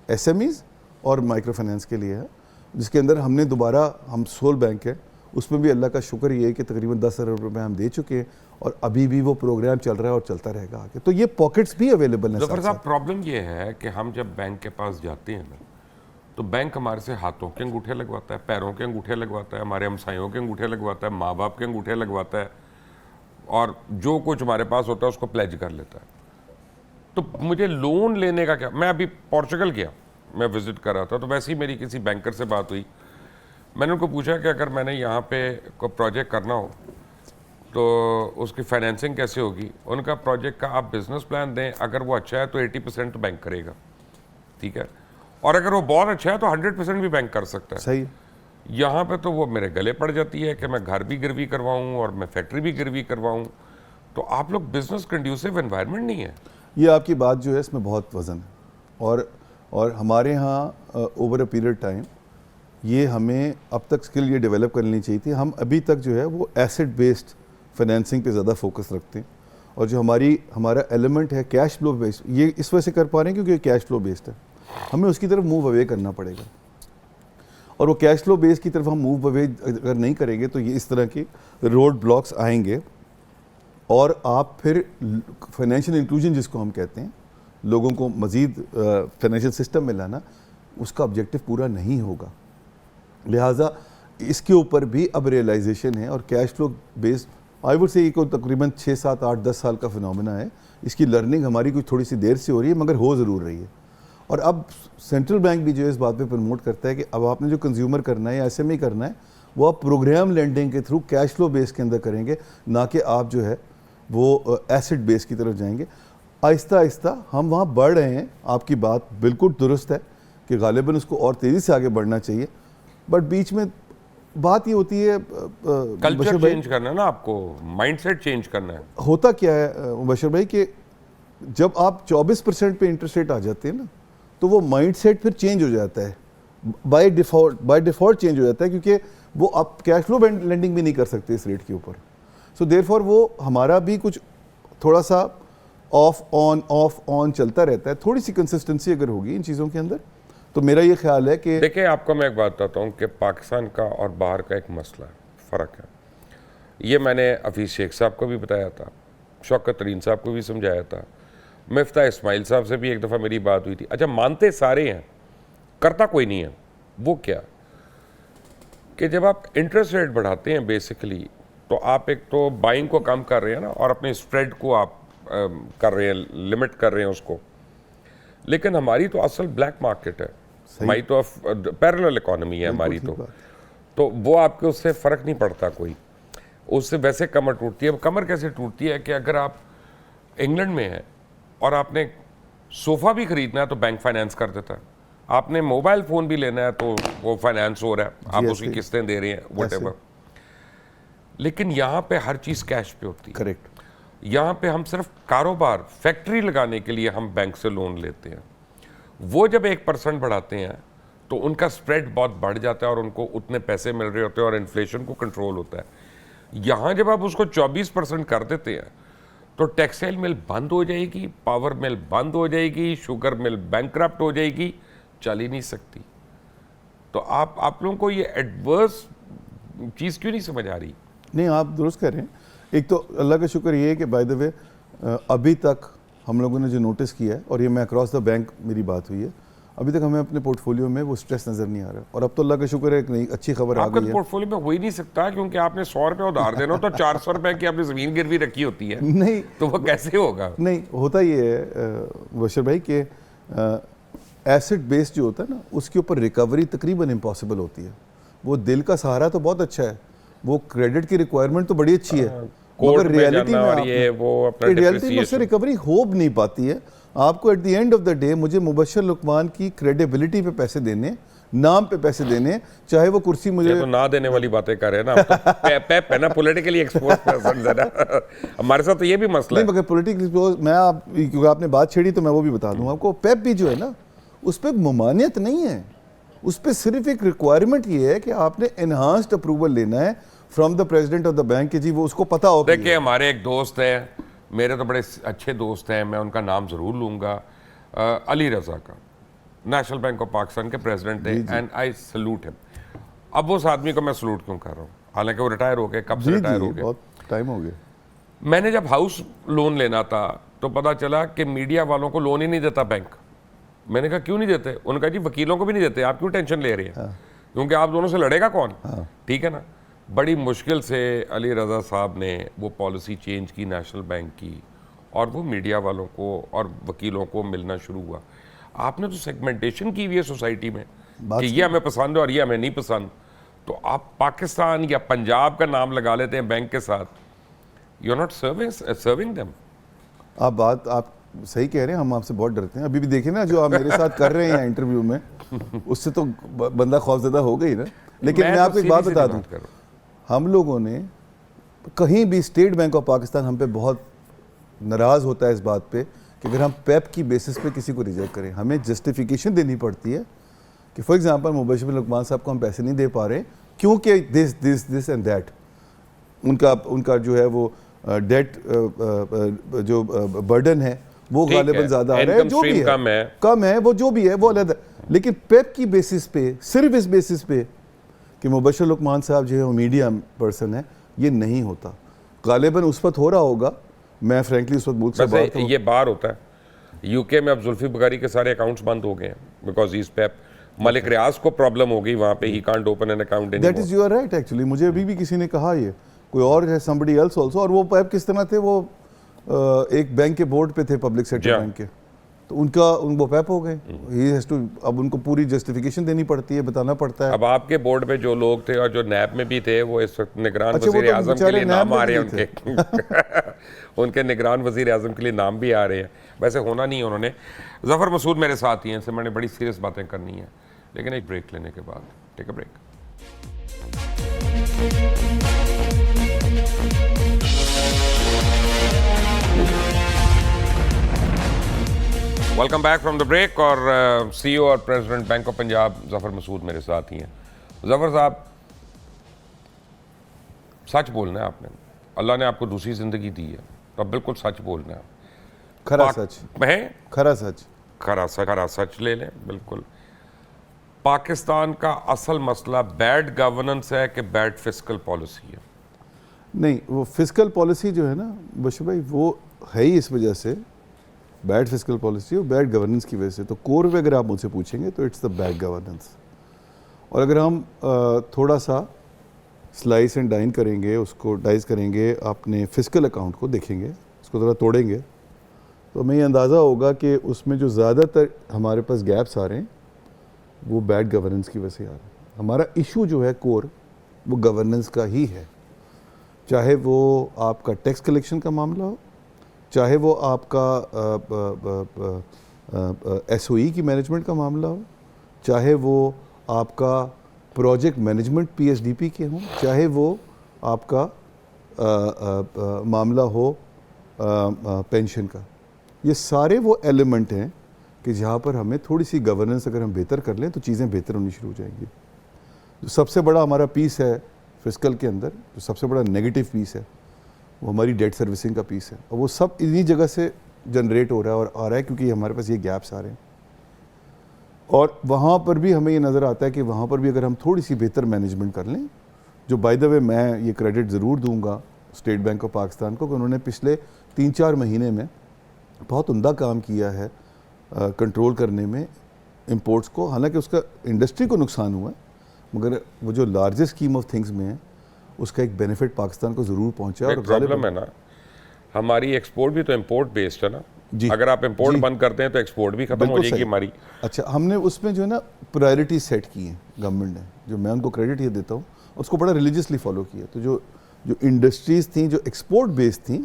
B: ایس ایم ایز اور مائکرو فائنینس کے لیے ہے, جس کے اندر ہم نے دوبارہ ہم سول بینک ہے, اس میں بھی اللہ کا شکر یہ ہے کہ تقریباً 10 ارب روپے ہم دے چکے ہیں اور ابھی بھی وہ پروگرام چل رہا ہے اور چلتا رہے گا آگے. تو یہ پاکٹس بھی اویلیبل ہیں.
A: ظفر صاحب پرابلم یہ ہے کہ ہم جب بینک کے پاس جاتے ہیں نا تو بینک ہمارے سے ہاتھوں کے انگوٹھے لگواتا ہے, پیروں کے انگوٹھے لگواتا ہے, ہمارے ہمسایوں کے انگوٹھے لگواتا ہے, ماں باپ کے انگوٹھے لگواتا ہے, اور جو کچھ ہمارے پاس ہوتا ہے اس کو پلیج کر لیتا ہے. تو مجھے لون لینے کا کیا, میں ابھی پورچگل گیا, میں وزٹ کر رہا تھا, تو ویسے ہی میری کسی بینکر سے بات ہوئی. میں نے ان کو پوچھا کہ اگر میں نے یہاں پہ کوئی پروجیکٹ کرنا ہو تو اس کی فائنینسنگ کیسے ہوگی. ان کا پروجیکٹ کا آپ بزنس پلان دیں, اگر وہ اچھا ہے تو 80% بینک کرے گا, ٹھیک ہے, اور اگر وہ بہت اچھا ہے تو 100% بھی بینک کر سکتا ہے.
B: صحیح.
A: یہاں پہ تو وہ میرے گلے پڑ جاتی ہے کہ میں گھر بھی گروی کرواؤں اور میں فیکٹری بھی گروی کرواؤں. تو آپ لوگ بزنس کنڈیوسیو انوائرمنٹ نہیں ہے.
B: یہ آپ کی بات جو ہے اس میں بہت وزن ہے, اور ہمارے ہاں اوور اے پیریڈ ٹائم یہ ہمیں اب تک اسکل یہ ڈیولپ کر لینی چاہیے تھی. ہم ابھی تک جو ہے وہ ایسٹ بیسڈ فائنینسنگ پہ زیادہ فوکس رکھتے ہیں, اور جو ہمارا ایلیمنٹ ہے کیش فلو بیسڈ, یہ اس وجہ سے کر پا رہے ہیں کیونکہ یہ کیش فلو بیسڈ ہے. ہمیں اس کی طرف موو اوے کرنا پڑے گا, اور وہ کیش فلو بیس کی طرف ہم موو اوے اگر نہیں کریں گے تو یہ اس طرح کے روڈ بلاکس آئیں گے, اور آپ پھر فائنینشیل انکلوژن جس کو ہم کہتے ہیں, لوگوں کو مزید فائنینشیل سسٹم میں لانا, اس کا آبجیکٹو پورا نہیں ہوگا. لہٰذا اس کے اوپر بھی اب ریئلائزیشن ہے, اور cash flow based I would say یہ کوئی تقریباً 6, 7, 8, 10 سال کا فنومینا ہے. اس کی لرننگ ہماری کچھ تھوڑی سی دیر سے ہو رہی ہے, مگر ہو ضرور رہی ہے. اور اب سینٹرل بینک بھی جو ہے اس بات پہ پروموٹ کرتا ہے کہ اب آپ نے جو کنزیومر کرنا ہے یا ایس ایم ای کرنا ہے وہ آپ پروگرام لینڈنگ کے تھرو کیش فلو بیس کے اندر کریں گے, نہ کہ آپ جو ہے وہ ایسٹ بیس کی طرف جائیں گے. آہستہ آہستہ ہم وہاں بڑھ رہے ہیں. آپ کی بات بالکل درست ہے کہ غالباً اس کو اور تیزی سے آگے بڑھنا چاہیے, بٹ بیچ میں بات یہ ہوتی ہے
A: کلچر چینج کرنا ہے نا, آپ کو مائنڈ سیٹ چینج کرنا ہے.
B: ہوتا کیا ہے بشر بھائی کہ جب آپ 24% پہ انٹرسٹ ریٹ آ جاتے ہیں نا تو وہ مائنڈ سیٹ پھر چینج ہو جاتا ہے, بائی ڈیفالٹ چینج ہو جاتا ہے, کیونکہ وہ آپ کیش فلو لینڈنگ بھی نہیں کر سکتے اس ریٹ کے اوپر. سو دیر فور وہ ہمارا بھی کچھ تھوڑا سا آف آن چلتا رہتا ہے. تھوڑی سی کنسسٹنسی اگر ہوگی ان چیزوں کے اندر تو میرا یہ خیال ہے کہ
A: دیکھیں آپ کو میں ایک بات بتاتا ہوں کہ پاکستان کا اور باہر کا ایک مسئلہ ہے, فرق ہے. یہ میں نے حفیظ شیخ صاحب کو بھی بتایا تھا, شوکت ترین صاحب کو بھی سمجھایا تھا, مفتاح اسماعیل صاحب سے بھی ایک دفعہ میری بات ہوئی تھی. اچھا مانتے سارے ہیں, کرتا کوئی نہیں ہے. وہ کیا کہ جب آپ انٹرسٹ ریٹ بڑھاتے ہیں بیسیکلی تو آپ ایک تو بائنگ کو کم کر رہے ہیں نا, اور اپنے اسپریڈ کو آپ کر رہے ہیں, لمٹ کر رہے ہیں اس کو. لیکن ہماری تو اصل بلیک مارکیٹ ہے, ہماری تو پیرلل اکانومی ہے ہماری تو وہ آپ کے اس سے فرق نہیں پڑتا کوئی. اس سے ویسے کمر ٹوٹتی ہے. کمر کیسے ٹوٹتی ہے کہ اگر آپ انگلینڈ میں ہیں اور آپ نے صوفہ بھی خریدنا ہے تو بینک فائنینس کر دیتا ہے, آپ نے موبائل فون بھی لینا ہے تو وہ فائنینس ہو رہا ہے, آپ اس کی قسطیں دے رہے ہیں, واٹ ایور. لیکن یہاں پہ ہر چیز کیش پہ ہوتی ہے.
B: کریکٹ.
A: یہاں پہ ہم صرف کاروبار فیکٹری لگانے کے لیے ہم بینک سے لون لیتے ہیں. وہ جب 1% بڑھاتے ہیں تو ان کا سپریڈ بہت بڑھ جاتا ہے اور ان کو اتنے پیسے مل رہے ہوتے ہیں اور انفلیشن کو کنٹرول ہوتا ہے. یہاں جب آپ اس کو 24% کر دیتے ہیں تو ٹیکسٹائل مل بند ہو جائے گی, پاور مل بند ہو جائے گی, شوگر مل بینکرپٹ ہو جائے گی, چل ہی نہیں سکتی. تو آپ لوگوں کو یہ ایڈورس چیز کیوں نہیں سمجھ آ رہی؟
B: نہیں, آپ درست کہہ رہے ہیں. ایک تو اللہ کا شکر یہ ہے کہ بائی دا وے ابھی تک ہم لوگوں نے جو نوٹس کیا ہے, اور یہ میں اکراس دا بینک میری بات ہوئی ہے, ابھی تک ہمیں اپنے پورٹ فولیو میں وہ سٹریس نظر نہیں آ رہا. اور اب تو اللہ کا شکر ہے ایک نئی اچھی خبر آ
A: آپ کا
B: گئی ہے.
A: پورٹ فولیو میں ہو ہی نہیں سکتا کیونکہ آپ نے 100 روپے ادھار دینا تو 400 روپے کی آپ نے زمین گروی رکھی ہوتی ہے.
B: نہیں
A: تو وہ کیسے ہوگا؟
B: نہیں, ہوتا یہ ہے بشر بھائی کہ ایسٹ بیس جو ہوتا ہے نا اس کے اوپر ریکوری تقریباً امپاسبل ہوتی ہے. وہ دل کا سہارا تو بہت اچھا ہے, وہ کریڈٹ کی ریکوائرمنٹ تو بڑی اچھی ہے, مگر ریئلٹی میں اس سے ریکوری ہو نہیں پاتی ہے. آپ کو at the end of the day مجھے مبشر لقمان کی کریڈیبلٹی پہ پیسے دینے, نام پہ پیسے دینے, چاہے وہ کرسی مجھے
A: تو نہ دینے والی باتیں کر رہے ہیں نا, پیپ ہے نا, پولیٹیکلی ایکسپوز پرسن ہے نا. ہمارے ساتھ تو یہ بھی مسئلہ ہے.
B: نہیں, مگر پولیٹیکلی ایکسپوز میں کیونکہ آپ نے بات چھیڑی تو میں وہ بھی بتا دوں آپ کو. پیپ بھی جو ہے نا اس پہ ممانعت نہیں ہے, اس پہ صرف ایک ریکوائرمنٹ یہ ہے کہ آپ نے انہانسڈ اپروول لینا ہے from the president of the bank کہ جی وہ اس کو پتا ہو.
A: دیکھیں ہمارے ایک دوست ہیں, میرے تو بڑے اچھے دوست ہیں, میں ان کا نام ضرور لوں گا, علی رضا کا, نیشنل بینک آف پاکستان کے پریزیڈنٹ ہیں, اینڈ آئی سلوٹ ہم. اب اس آدمی کو میں سلوٹ کیوں کر رہا ہوں, حالانکہ وہ ریٹائر ہو گئے, کب سے ریٹائر ہو گئے,
B: بہت ٹائم ہو گیا.
A: میں نے جب ہاؤس لون لینا تھا تو پتا چلا کہ میڈیا والوں کو لون ہی نہیں دیتا بینک. میں نے کہا کیوں نہیں دیتے؟ انہوں نے کہا جی وکیلوں کو بھی نہیں دیتے, آپ کیوں ٹینشن لے رہے ہیں, کیونکہ آپ دونوں سے لڑے گا کون. ٹھیک ہے نا. بڑی مشکل سے علی رضا صاحب نے وہ پالیسی چینج کی نیشنل بینک کی, اور وہ میڈیا والوں کو اور وکیلوں کو ملنا شروع ہوا. آپ نے تو سیگمنٹیشن کی ہوئی ہے سوسائٹی میں کہ یہ ہمیں پسند ہے اور یہ ہمیں نہیں پسند, تو آپ پاکستان یا پنجاب کا نام لگا لیتے ہیں بینک کے ساتھ. You are not serving them.
B: آپ صحیح کہہ رہے ہیں, ہم آپ سے بہت ڈرتے ہیں. ابھی بھی دیکھیں نا جو آپ میرے ساتھ کر رہے ہیں انٹرویو میں, اس سے تو بندہ خوفزدہ ہو گئی نا. لیکن میں آپ کو ایک بات بتا دوں, ہم لوگوں نے کہیں بھی اسٹیٹ بینک آف پاکستان ہم پہ بہت ناراض ہوتا ہے اس بات پہ کہ اگر ہم پیپ کی بیسس پہ کسی کو ریجیکٹ کریں, ہمیں جسٹیفیکیشن دینی پڑتی ہے کہ فار ایگزامپل مبشر لقمان صاحب کو ہم پیسے نہیں دے پا رہے کیونکہ دس اینڈ دیٹ, ان کا جو ہے وہ ڈیٹ جو برڈن ہے وہ غالباً زیادہ آ رہا ہے, جو بھی ہے کم ہے, وہ جو بھی ہے وہ علیحدہ. لیکن پیپ کی بیسس پہ, صرف اس بیسس پہ کہ مبشر لقمان صاحب جو ہے وہ میڈیا پرسن ہے, یہ نہیں ہوتا. غالباً اس وقت ہو رہا ہوگا, میں فرینکلی اس وقت ملک سے بات ہوں.
A: یہ بار ہوتا ہے یو کے میں, اب زلفی بخاری کے سارے اکاؤنٹس بند ہو گئے ہیں بیکاز ہی از پیپ. ملک ریاض کو پرابلم ہو گئی وہاں پہ, he can't open an account any more.
B: That is you are right. Actually مجھے ابھی بھی کسی نے کہا یہ کوئی اور ہے, somebody else also, اور وہ پیپ کس طرح تھے, وہ ایک بینک کے بورڈ پہ تھے, پبلک سیکٹر بینک کے, تو ان کا وہ پیپ ہو گئے. ہی ہیز ٹو, اب ان کو پوری جسٹیفیکیشن دینی پڑتی ہے, بتانا پڑتا ہے.
A: اب آپ کے بورڈ پہ جو لوگ تھے اور جو نیب میں بھی تھے, وہ اس وقت نگران وزیر اعظم کے لیے نام آ رہے ہیں, ان کے نگران وزیر اعظم کے لیے نام بھی آ رہے ہیں. ویسے ہونا نہیں انہوں نے. ظفر مسعود میرے ساتھ ہی ہیں, سے میں نے بڑی سیریس باتیں کرنی ہیں, لیکن ایک بریک لینے کے بعد. Take a break. Welcome back from the break. اور سی او اور president bank of Punjab Zafar Masood میرے ساتھ ہی ہیں. ظفر صاحب, سچ بولنا ہے آپ نے, اللہ نے آپ کو دوسری زندگی دی ہے, تو اب بالکل سچ بولنا ہے.
B: کھرا سچ
A: ہے,
B: کھرا سچ
A: لے لیں. بالکل. پاکستان کا اصل مسئلہ بیڈ گورننس ہے کہ بیڈ فسکل پالیسی ہے؟
B: نہیں, وہ فسکل پالیسی جو ہے نا بشر بھائی, وہ ہے ہی اس وجہ سے بیڈ فسکل پالیسی اور بیڈ گورننس کی وجہ سے. تو کور پہ اگر آپ مجھ سے پوچھیں گے تو اٹس دا بیڈ گورننس. اور اگر ہم تھوڑا سا سلائس اینڈ ڈائن کریں گے, اس کو ڈائز کریں گے, اپنے فسکل اکاؤنٹ کو دیکھیں گے, اس کو ذرا توڑیں گے, تو ہمیں یہ اندازہ ہوگا کہ اس میں جو زیادہ تر ہمارے پاس گیپس آ رہے ہیں وہ بیڈ گورننس کی وجہ سے آ رہا ہے. ہمارا ایشو جو ہے کور وہ گورننس کا ہی ہے, چاہے وہ آپ کا ٹیکس کلیکشن کا معاملہ ہو, چاہے وہ آپ کا ایس او ای کی مینجمنٹ کا معاملہ ہو, چاہے وہ آپ کا project management P S D P کے ہوں, چاہے وہ آپ کا معاملہ ہو پینشن کا، یہ سارے وہ ایلیمنٹ ہیں کہ جہاں پر ہمیں تھوڑی سی گورننس اگر ہم بہتر کر لیں تو چیزیں بہتر ہونی شروع ہو جائیں گی. جو سب سے بڑا ہمارا پیس ہے فسکل کے اندر، جو سب سے بڑا نیگیٹو پیس ہے وہ ہماری ڈیٹ سروسنگ کا پیس ہے، اور وہ سب انہی جگہ سے جنریٹ ہو رہا ہے اور آ رہا ہے کیونکہ ہمارے پاس یہ گیپس آ رہے ہیں. اور وہاں پر بھی ہمیں یہ نظر آتا ہے کہ وہاں پر بھی اگر ہم تھوڑی سی بہتر مینجمنٹ کر لیں، جو بائی دا وے میں یہ کریڈٹ ضرور دوں گا اسٹیٹ بینک آف پاکستان کو کہ انہوں نے پچھلے 3-4 مہینے میں بہت عمدہ کام کیا ہے کنٹرول کرنے میں امپورٹس کو. حالانکہ اس کا انڈسٹری کو نقصان ہوا ہے، مگر وہ جو لارجسٹ اسکیم آف تھنگس میں ہے اس کا ایک بینیفٹ پاکستان کو ضرور پہنچا. اور
A: پرابلم ہے نا ہماری ایکسپورٹ بھی تو امپورٹ بیسڈ ہے نا. اگر آپ امپورٹ بند کرتے ہیں تو ایکسپورٹ بھی ختم ہو جائے گی ہماری.
B: اچھا، ہم نے اس میں جو ہے نا پرائرٹی سیٹ کی ہیں گورنمنٹ نے، جو میں ان کو کریڈٹ یہ دیتا ہوں، اس کو بڑا ریلیجسلی فالو کیا. تو جو انڈسٹریز تھیں جو ایکسپورٹ بیس تھیں،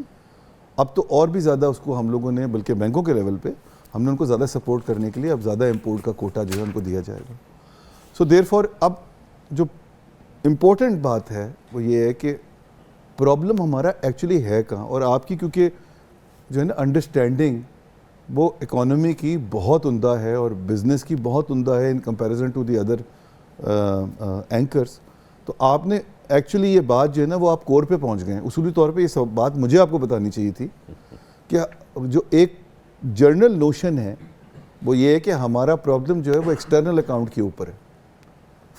B: اب تو اور بھی زیادہ اس کو ہم لوگوں نے، بلکہ بینکوں کے لیول پہ ہم نے ان کو زیادہ سپورٹ کرنے کے لیے اب زیادہ امپورٹ کا کوٹا جو ہے ان کو دیا جائے گا. سو دیر فار اب جو امپورٹنٹ بات ہے وہ یہ ہے کہ پرابلم ہمارا ایکچولی ہے کہاں. اور آپ کی کیونکہ جو ہے نا انڈرسٹینڈنگ وہ اکانومی کی بہت عمدہ ہے اور بزنس کی بہت عمدہ ہے in comparison to the other anchors, تو آپ نے ایکچولی یہ بات جو ہے نا وہ آپ کور پہ پہنچ گئے ہیں. اصولی طور پہ یہ سب بات مجھے آپ کو بتانی چاہیے تھی کہ جو ایک جرنل نوشن ہے وہ یہ ہے کہ ہمارا پرابلم جو ہے وہ ایکسٹرنل اکاؤنٹ کے اوپر ہے.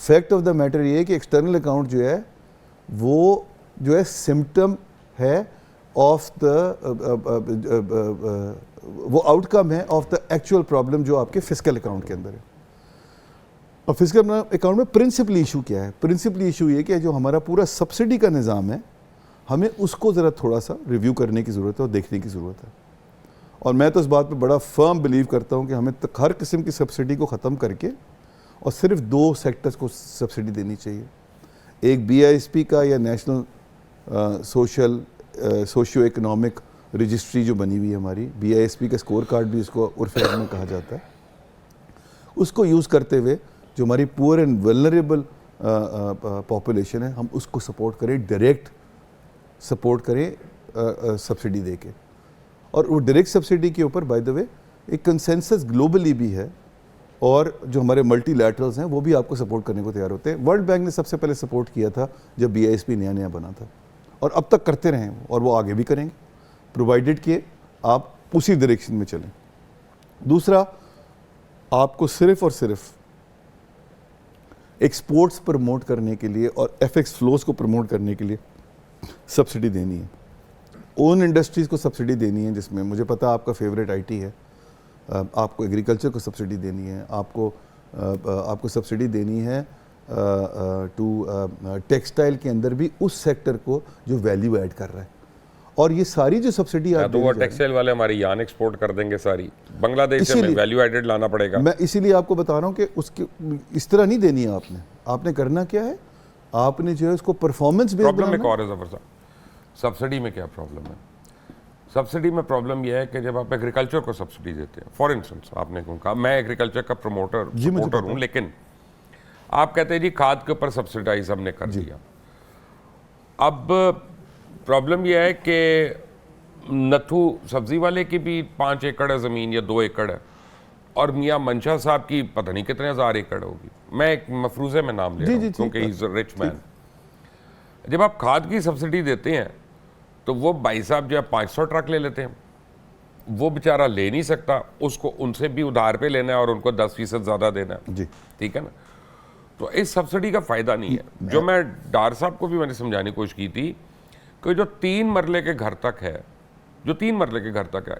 B: فیکٹ آف دا میٹر یہ ہے کہ ایکسٹرنل اکاؤنٹ جو ہے وہ جو ہے سمٹم ہے آف دا وہ آؤٹ کم ہے آف دا ایکچوئل پرابلم جو آپ کے فسکل اکاؤنٹ کے اندر ہے. اور فسکل اکاؤنٹ میں پرنسپل ایشو کیا ہے؟ پرنسپل ایشو یہ کہ جو ہمارا پورا سبسڈی کا نظام ہے ہمیں اس کو ذرا تھوڑا سا ریویو کرنے کی ضرورت ہے اور دیکھنے کی ضرورت ہے. اور میں تو اس بات پہ بڑا فرم بلیو کرتا ہوں کہ ہمیں ہر قسم کی سبسڈی کو ختم کر کے اور صرف 2 سیکٹرز کو سبسڈی دینی چاہیے. ایک BISP کا یا نیشنل سوشیو اکنامک رجسٹری جو بنی ہوئی ہے ہماری، BISP کا اسکور کارڈ بھی اس کو عرف عام میں کہا جاتا ہے، اس کو یوز کرتے ہوئے جو ہماری پور اینڈ ولنریبل پاپولیشن ہے ہم اس کو سپورٹ کریں، ڈائریکٹ سپورٹ کریں سبسڈی دے کے. اور وہ ڈائریکٹ سبسڈی کے اوپر بائی دا وے ایک کنسنسس گلوبلی بھی ہے، اور جو ہمارے ملٹی لیٹرلز ہیں وہ بھی آپ کو سپورٹ کرنے کو تیار ہوتے ہیں. ورلڈ بینک نے سب سے پہلے سپورٹ کیا تھا جب BISP نیا بنا تھا، اور اب تک کرتے رہے ہیں اور وہ آگے بھی کریں گے پرووائڈڈ کہ آپ اسی ڈائریکشن میں چلیں. دوسرا، آپ کو صرف اور صرف ایکسپورٹس پروموٹ کرنے کے لیے اور FX فلوز کو پروموٹ کرنے کے لیے سبسڈی دینی ہے. اون انڈسٹریز کو سبسڈی دینی ہے، جس میں مجھے پتا آپ کا فیوریٹ IT ہے. آپ کو ایگریکلچر کو سبسڈی دینی ہے، آپ کو سبسڈی دینی ہے ٹو ٹیکسٹائل کے اندر بھی اس سیکٹر کو جو ویلیو ایڈ کر رہا ہے. اور یہ ساری جو سبسڈی
A: تو وہ ٹیکسٹائل والے ہماری یان ایکسپورٹ کر دیں گے ساری، بنگلہ دیش سے ویلیو ایڈڈ لانا پڑے گا.
B: میں اسی لیے آپ کو بتا رہا ہوں کہ اس طرح نہیں دینی ہے. آپ نے کرنا کیا ہے، آپ نے جو ہے اس کو پرفارمنس بیس
A: پرابلم ایک اور ہے ظفر صاحب. سبسڈی میں کیا پرابلم ہے؟ سبسڈی میں پرابلم یہ ہے کہ جب آپ ایگریکلچر کو سبسڈی دیتے ہیں، فار انسٹنس آپ نے کہا میں ایگریکلچر کا پروموٹر ہوں، لیکن آپ کہتے ہیں جی کھاد کے اوپر سبسڈائز ہم نے کر دیا. اب پرابلم یہ ہے کہ نتھو سبزی والے کی بھی 5 ایکڑ ہے زمین یا 2 ایکڑ ہے، اور میاں منشا صاحب کی پتہ نہیں کتنے ہزار ایکڑ ہوگی. میں ایک مفروضے میں نام لے رہا ہوں کیونکہ ہی از اے رچ مین. جب آپ کھاد کی سبسڈی دیتے ہیں تو وہ بھائی صاحب جو ہے 500 ٹرک لے لیتے ہیں. وہ بیچارہ لے نہیں سکتا، اس کو ان سے بھی ادھار پہ لینا ہے اور ان کو 10% زیادہ دینا ہے.
B: جی
A: ٹھیک ہے نا. تو اس سبسڈی کا فائدہ نہیں ہے. جو میں ڈار صاحب کو بھی میں نے سمجھانے کی کوشش کی تھی کہ جو 3 مرلے کے گھر تک ہے،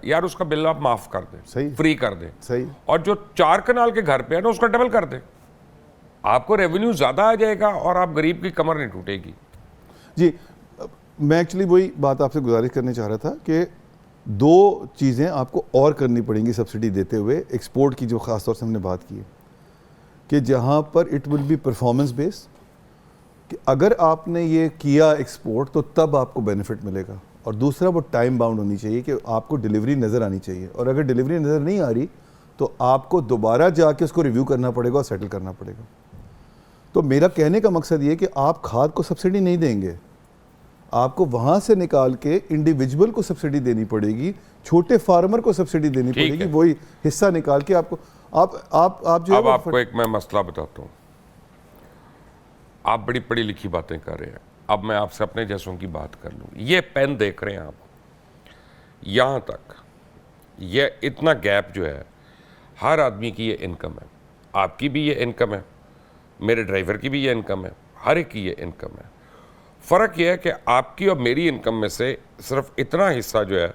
A: یار اس کا بل آپ معاف کر دیں، فری کر دیں.
B: صحیح.
A: اور جو 4 کنال کے گھر پہ ہے نا اس کا ڈبل کر دیں. آپ کو ریونیو زیادہ آ جائے گا اور آپ غریب کی کمر نہیں ٹوٹے گی.
B: جی میں ایکچولی وہی بات آپ سے گزارش کرنے چاہ رہا تھا کہ 2 چیزیں آپ کو اور کرنی پڑیں گی سبسڈی دیتے ہوئے. ایکسپورٹ کی جو خاص طور سے ہم نے بات کی ہے کہ جہاں پر it will be performance base, کہ اگر آپ نے یہ کیا ایکسپورٹ تو تب آپ کو بینیفٹ ملے گا. اور دوسرا وہ ٹائم باؤنڈ ہونی چاہیے کہ آپ کو ڈیلیوری نظر آنی چاہیے، اور اگر ڈیلیوری نظر نہیں آ رہی تو آپ کو دوبارہ جا کے اس کو ریویو کرنا پڑے گا اور سیٹل کرنا پڑے گا. تو میرا کہنے کا مقصد یہ کہ آپ کھاد کو سبسڈی نہیں دیں گے، آپ کو وہاں سے نکال کے انڈیویجول کو سبسڈی دینی پڑے گی, چھوٹے فارمر کو سبسڈی دینی پڑے گی, وہی حصہ نکال کے آپ کو آپ جو
A: اب آپ کو ایک میں مسئلہ بتاتا ہوں. آپ بڑی پڑھی لکھی باتیں کر رہے ہیں, اب میں آپ سے اپنے جیسوں کی بات کر لوں. یہ پین دیکھ رہے ہیں آپ, یہاں تک یہ اتنا گیپ جو ہے, ہر آدمی کی یہ انکم ہے, آپ کی بھی یہ انکم ہے, میرے ڈرائیور کی بھی یہ انکم ہے, ہر ایک کی یہ انکم ہے. فرق یہ ہے کہ آپ کی اور میری انکم میں سے صرف اتنا حصہ جو ہے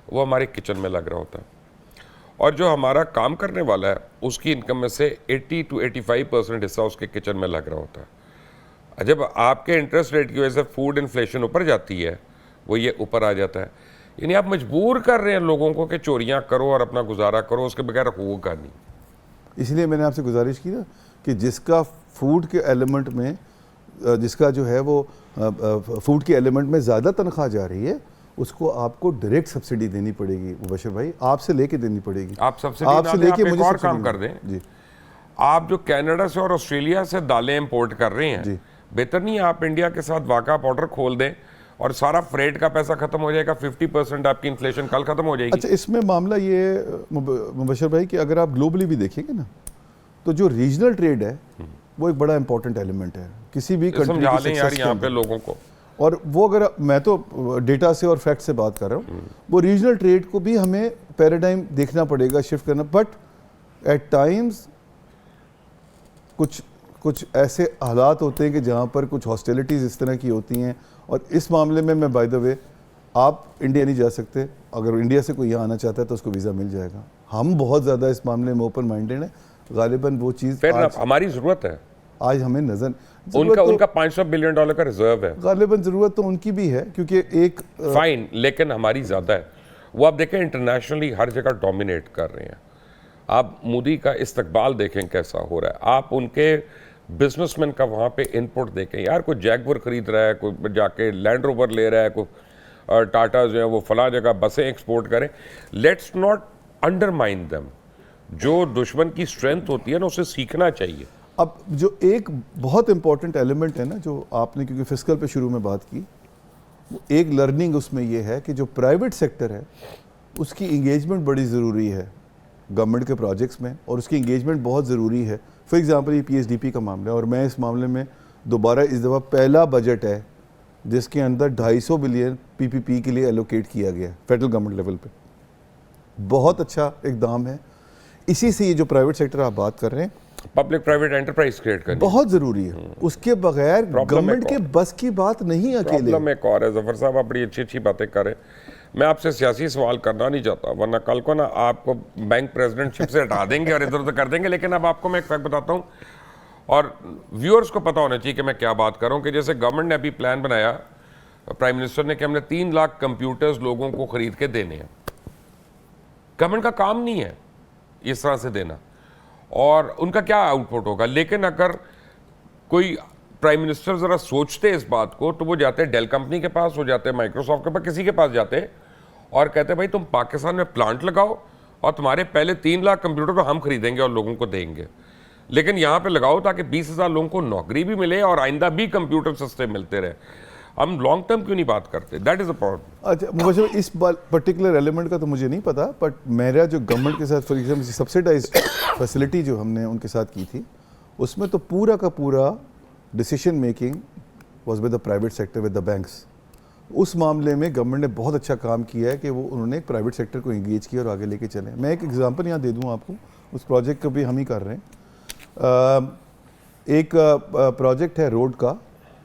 A: وہ ہمارے کچن میں لگ رہا ہوتا ہے, اور جو ہمارا کام کرنے والا ہے اس کی انکم میں سے 80 to 85% حصہ اس کے کچن میں لگ رہا ہوتا ہے. جب آپ کے انٹرسٹ ریٹ کی وجہ سے فوڈ انفلیشن اوپر جاتی ہے, وہ یہ اوپر آ جاتا ہے. یعنی آپ مجبور کر رہے ہیں لوگوں کو کہ چوریاں کرو اور اپنا گزارا کرو, اس کے بغیر حقوق کا نہیں.
B: اس لیے میں نے آپ سے گزارش کی نا کہ جس کا فوڈ کے ایلیمنٹ میں, جس کا جو ہے وہ فوڈ کے ایلیمنٹ میں زیادہ تنخواہ جا رہی ہے, اس کو آپ کو ڈائریکٹ سبسڈی دینی پڑے گی. مبشر بھائی آپ سے لے کے دینی پڑے گی.
A: آپ سبسڈی نہ دیں, آپ ایک اور کام کر دیں.
B: جی,
A: آپ جو کینیڈا سے اور آسٹریلیا سے دالیں امپورٹ کر رہے ہیں, بہتر نہیں آپ انڈیا کے ساتھ واقعہ پاؤڈر کھول دیں اور سارا فریٹ کا پیسہ ختم ہو جائے گا, 50% آپ کی انفلیشن کل ختم ہو جائے گی.
B: اچھا اس میں معاملہ یہ مبشر بھائی کہ اگر آپ گلوبلی بھی دیکھیں گے نا, تو جو ریجنل ٹریڈ ہے وہ ایک بڑا امپورٹنٹ ایلیمنٹ ہے کسی بھی کنٹری
A: سمجھا
B: کی
A: لیں یار
B: سکسیس
A: یہاں
B: کے
A: پہ
B: اندر.
A: لوگوں کو,
B: اور وہ اگر میں تو ڈیٹا سے اور فیکٹ سے بات کر رہا ہوں, وہ ریجنل ٹریڈ کو بھی ہمیں پیراڈائم دیکھنا پڑے گا, شفٹ کرنا. بٹ ایٹ ٹائمز کچھ ایسے حالات ہوتے ہیں کہ جہاں پر کچھ ہاسٹیلٹیز اس طرح کی ہوتی ہیں, اور اس معاملے میں بائی دا وے آپ انڈیا نہیں جا سکتے. اگر انڈیا سے کوئی یہاں آنا چاہتا ہے تو اس کو ویزا مل جائے گا. ہم بہت زیادہ اس معاملے میں اوپن مائنڈیڈ ہیں. غالباً وہ چیز
A: ہماری ضرورت ہے,
B: آج ہمیں نظر,
A: ان کا $500 بلین کا ریزرو ہے.
B: غالباً ضرورت تو ان کی بھی ہے کیونکہ ایک
A: فائن, لیکن ہماری زیادہ ہے. وہ آپ دیکھیں انٹرنیشنلی ہر جگہ ڈومینیٹ کر رہے ہیں. آپ مودی کا استقبال دیکھیں کیسا ہو رہا ہے, آپ ان کے بزنس مین کا وہاں پہ ان پٹ دیکھیں. یار کوئی جیگور خرید رہا ہے, کوئی جا کے لینڈ روور لے رہا ہے, کوئی ٹاٹا جو ہے وہ فلاں جگہ بسیں ایکسپورٹ کریں. Let's not undermine them. جو دشمن کی اسٹرینتھ ہوتی ہے نا, اسے سیکھنا چاہیے.
B: اب جو ایک بہت امپورٹنٹ ایلیمنٹ ہے نا, جو آپ نے کیونکہ فسکل پہ شروع میں بات کی, ایک لرننگ اس میں یہ ہے کہ جو پرائیویٹ سیکٹر ہے اس کی انگیجمنٹ بڑی ضروری ہے گورنمنٹ کے پروجیکٹس میں, اور اس کی انگیجمنٹ بہت ضروری ہے. فار ایگزامپل یہ PSDP کا معاملہ ہے, اور میں اس معاملے میں دوبارہ اس دفعہ پہلا بجٹ ہے جس کے اندر 250 بلین PPP کے لیے ایلوکیٹ کیا گیا ہے فیڈرل گورنمنٹ لیول پہ. بہت اچھا اقدام ہے. اسی سے یہ جو پرائیویٹ سیکٹر آپ بات کر رہے ہیں,
A: پبلک پرائیویٹ انٹرپرائز کریٹ کرنی
B: بہت ضروری ہے. اس کے بغیر گورنمنٹ کے بس کی بات نہیں. اکیلے
A: پرابلم ایک اور ہے, ظفر صاحب آپ بڑی اچھی اچھی باتیں کریں. میں آپ سے سیاسی سوال کرنا نہیں چاہتا, ورنہ کل کو نا آپ کو بینک پریزیڈنٹ شپ سے ہٹا دیں گے اور ادھر ادھر کر دیں گے. لیکن اب آپ کو میں ایک فیکٹ بتاتا ہوں, اور ویورز کو پتہ ہونا چاہیے کہ میں کیا بات کر رہا ہوں, کہ جیسے گورنمنٹ نے ابھی پلان بنایا, پرائم منسٹر نے, کہ ہم نے 3 لاکھ کمپیوٹرز لوگوں کو خرید کے دینے ہیں. گورنمنٹ کا کام نہیں ہے اس طرح سے دینا, اور ان کا کیا آؤٹ پٹ ہوگا. لیکن اگر کوئی پرائم منسٹر ذرا سوچتے اس بات کو, تو وہ جاتے ڈیل کمپنی کے پاس, وہ جاتے مائکروسافٹ کے پاس, کسی کے پاس جاتے اور کہتے بھائی تم پاکستان میں پلانٹ لگاؤ اور تمہارے پہلے 3 لاکھ کمپیوٹر تو ہم خریدیں گے اور لوگوں کو دیں گے, لیکن یہاں پہ لگاؤ تاکہ 20,000 لوگوں کو نوکری بھی ملے اور آئندہ بھی کمپیوٹر سستے ملتے رہے. ہم لانگ ٹرم کیوں نہیں بات کرتے؟ That is a problem.
B: اچھا مبشر, اس پرٹیکولر ایلیمنٹ کا تو مجھے نہیں پتا, بٹ میرا جو گورنمنٹ کے ساتھ فار ایگزامپل سبسیڈائزڈ فیسلٹی جو ہم نے ان کے ساتھ کی تھی, اس میں تو پورا کا پورا decision making was with the private sector, with the banks. اس معاملے میں گورنمنٹ نے بہت اچھا کام کیا ہے کہ وہ انہوں نے ایک پرائیویٹ سیکٹر کو انگیج کیا اور آگے لے کے چلیں. میں ایک ایگزامپل یہاں دے دوں آپ کو, اس پروجیکٹ کو بھی ہم ہی کر رہے ہیں. ایک پروجیکٹ ہے روڈ کا,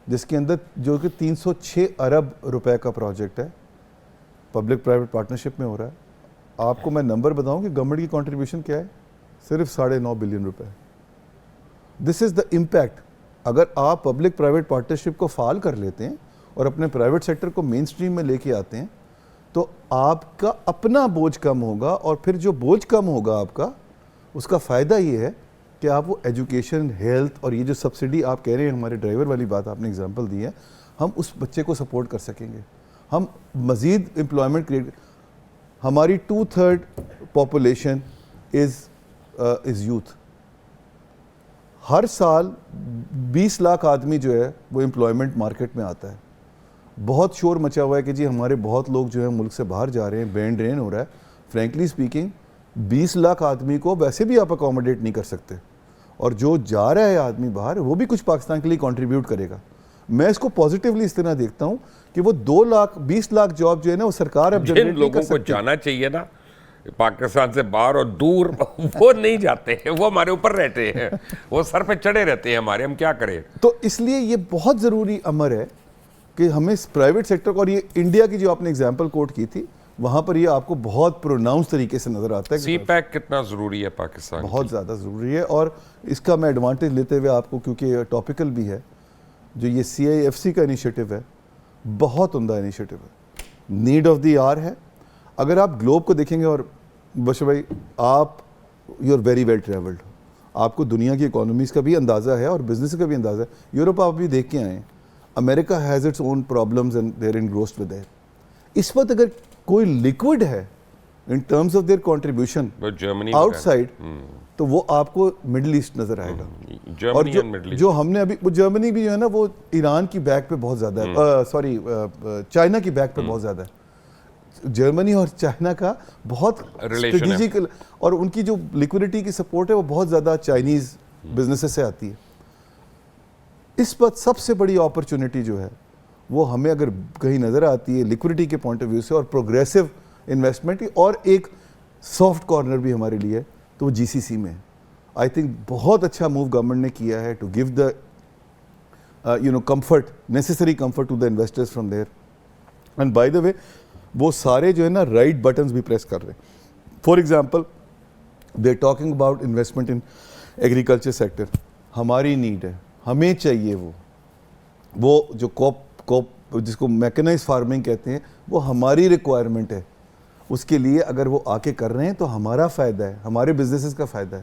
B: جس کے اندر جو کہ 306 ارب روپے کا پروجیکٹ ہے, پبلک پرائیویٹ پارٹنرشپ میں ہو رہا ہے. آپ کو میں نمبر بتاؤں کہ گورنمنٹ کی کنٹریبیوشن کیا ہے, صرف 9.5 بلین روپے. دس از دا امپیکٹ. اگر آپ پبلک پرائیویٹ پارٹنرشپ کو فعال کر لیتے ہیں اور اپنے پرائیویٹ سیکٹر کو مین سٹریم میں لے کے آتے ہیں, تو آپ کا اپنا بوجھ کم ہوگا, اور پھر جو بوجھ کم ہوگا آپ کا, اس کا فائدہ یہ ہے کہ آپ وہ ایجوکیشن, ہیلتھ, اور یہ جو سبسڈی آپ کہہ رہے ہیں, ہمارے ڈرائیور والی بات آپ نے اگزامپل دی ہے, ہم اس بچے کو سپورٹ کر سکیں گے. ہم مزید امپلائمنٹ کریٹ, ہماری 2/3 پاپولیشن از یوتھ. ہر سال 20 لاکھ آدمی جو ہے وہ امپلائمنٹ مارکیٹ میں آتا ہے. بہت شور مچا ہوا ہے کہ جی ہمارے بہت لوگ جو ہیں ملک سے باہر جا رہے ہیں, برین ڈرین ہو رہا ہے. فرینکلی اسپیکنگ 20 لاکھ آدمی کو ویسے بھی آپ اکوموڈیٹ نہیں کر سکتے, اور جو جا رہا ہے آدمی باہر وہ بھی کچھ پاکستان کے لیے کنٹریبیوٹ کرے گا. میں اس کو پازیٹیولی اس طرح دیکھتا ہوں کہ وہ 20 لاکھ جاب جو ہے نا وہ سرکار اب جنریٹ
A: جن
B: نہیں
A: لوگوں
B: کر
A: کو
B: سکتی.
A: جانا چاہیے نا پاکستان سے باہر اور دور, وہ نہیں جاتے ہیں, وہ ہمارے اوپر رہتے ہیں, وہ سر پہ چڑھے رہتے ہیں ہمارے, ہم کیا کریں.
B: تو اس لیے یہ بہت ضروری امر ہے کہ ہمیں پرائیویٹ سیکٹر کو, اور یہ انڈیا کی جو آپ نے اگزامپل کوٹ کی تھی وہاں پر یہ آپ کو بہت پروناؤنس طریقے سے نظر آتا ہے.
A: سی پیک کتنا ضروری ہے پاکستان,
B: بہت زیادہ ضروری ہے, اور اس کا میں ایڈوانٹیج لیتے ہوئے آپ کو, کیونکہ ٹاپیکل بھی ہے, جو یہ CIFC کا انیشیٹو ہے بہت عمدہ انیشیٹو ہے, نیڈ آف دی آر ہے. اگر آپ گلوب کو دیکھیں گے, اور بشر بھائی آپ you are very well travelled, آپ کو دنیا کی اکانومیز کا بھی اندازہ ہے اور بزنس کا بھی اندازہ ہے. یورپ آپ بھی دیکھ کے آئے ہیں, امریکہ has its own problems and they are engrossed with that. اس وقت اگر کوئی لیکوڈ ہے in terms of their contribution outside, تو وہ آپ کو مڈل ایسٹ نظر آئے گا. اور جو ہم نے ابھی, وہ جرمنی بھی جو ہے نا وہ ایران کی بیک پہ بہت زیادہ ہے, سوری چائنا کی بیک پہ بہت زیادہ ہے. جرمنی اور چائنا کا بہت اسٹریٹجک, اور ان کی جو لیکوڈیٹی کی سپورٹ ہے وہ بہت زیادہ چائنیز بزنسز سے آتی ہے. اس وقت سب سے بڑی اپرچونٹی جو ہے وہ ہمیں اگر کہیں نظر آتی ہے لیکوڈیٹی کے پوائنٹ آف ویو سے اور پروگریسو انویسٹمنٹ کی, اور ایک سافٹ کارنر بھی ہمارے لیے ہے, تو وہ GCC میں ہے. آئی تھنک بہت اچھا موو گورنمنٹ نے کیا ہے to give the comfort, necessary comfort to the investors from there. And by the way وہ سارے جو ہے نا رائٹ بٹنز بھی پریس کر رہے ہیں. For example they talking about investment in agriculture sector. ہماری نیڈ ہے, ہمیں چاہیے وہ جو کوپ جس کو میکنائز فارمنگ کہتے ہیں, وہ ہماری ریکوائرمنٹ ہے. اس کے لیے اگر وہ آ کے کر رہے ہیں تو ہمارا فائدہ ہے, ہمارے بزنسز کا فائدہ ہے.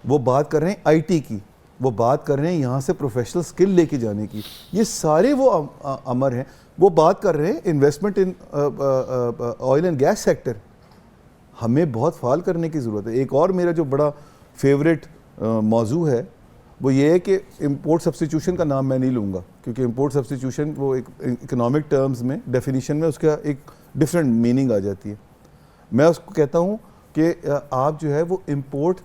B: وہ بات کر رہے ہیں IT کی, وہ بات کر رہے ہیں یہاں سے پروفیشنل سکل لے کے جانے کی, یہ سارے وہ امر ہیں. وہ بات کر رہے ہیں investment in oil and gas sector, ہمیں بہت فعال کرنے کی ضرورت ہے. ایک اور میرا جو بڑا فیوریٹ موضوع ہے وہ یہ ہے کہ امپورٹ سبسٹیٹیوشن کا نام میں نہیں لوں گا, کیونکہ امپورٹ سبسٹیٹیوشن وہ ایک اکنامک ٹرمز میں ڈیفینیشن میں اس کا ایک ڈفرینٹ میننگ آ جاتی ہے. میں اس کو کہتا ہوں کہ آپ جو ہے وہ امپورٹ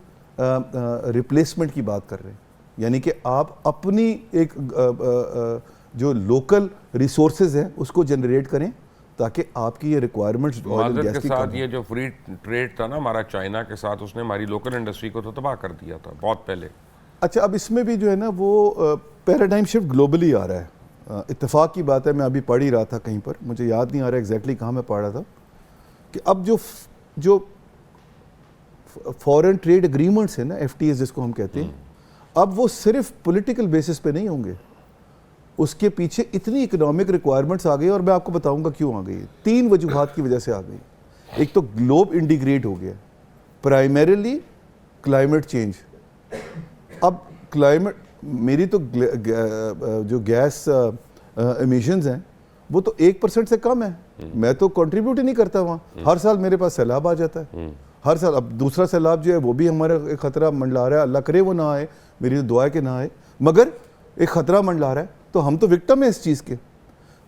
B: ریپلیسمنٹ کی بات کر رہے ہیں, یعنی کہ آپ اپنی ایک جو لوکل ریسورسز ہیں اس کو جنریٹ کریں تاکہ آپ کی یہ ریکوائرمنٹس
A: معذرت کے ساتھ یہ جو فری ٹریڈ تھا نا ہمارا چائنا کے ساتھ, اس نے ہماری لوکل انڈسٹری کو تو تباہ کر دیا تھا بہت پہلے.
B: اچھا, اب اس میں بھی جو ہے نا وہ پیراڈائم شفٹ گلوبلی آ رہا ہے. اتفاق کی بات ہے, میں ابھی پڑھ ہی رہا تھا کہیں پر, مجھے یاد نہیں آ رہا ایگزیکٹلی کہاں میں پڑھ رہا تھا, کہ اب جو فورن ٹریڈ اگریمنٹس ہیں نا, FTAs جس کو ہم کہتے ہیں, اب وہ صرف پولیٹیکل بیسس پہ نہیں ہوں گے, اس کے پیچھے اتنی اکنامک ریکوائرمنٹس آ گئی, اور میں آپ کو بتاؤں گا کیوں آ گئی. 3 وجوہات کی وجہ سے آ گئی. ایک تو گلوب انٹیگریٹ ہو گیا, پرائمریلی کلائمیٹ چینج. اب کلائمیٹ, میری تو جو گیس ایمیشنز ہیں وہ تو 1% سے کم ہے, میں تو کنٹریبیوٹ ہی نہیں کرتا وہاں. ہر سال میرے پاس سیلاب آ جاتا ہے, ہر سال. اب دوسرا سیلاب جو ہے وہ بھی ہمارا ایک خطرہ منڈلا رہا ہے, اللہ کرے وہ نہ آئے, میری تو دعا ہے کہ نہ آئے, مگر ایک خطرہ منڈلا رہا ہے, تو ہم تو وکٹم ہیں اس چیز کے.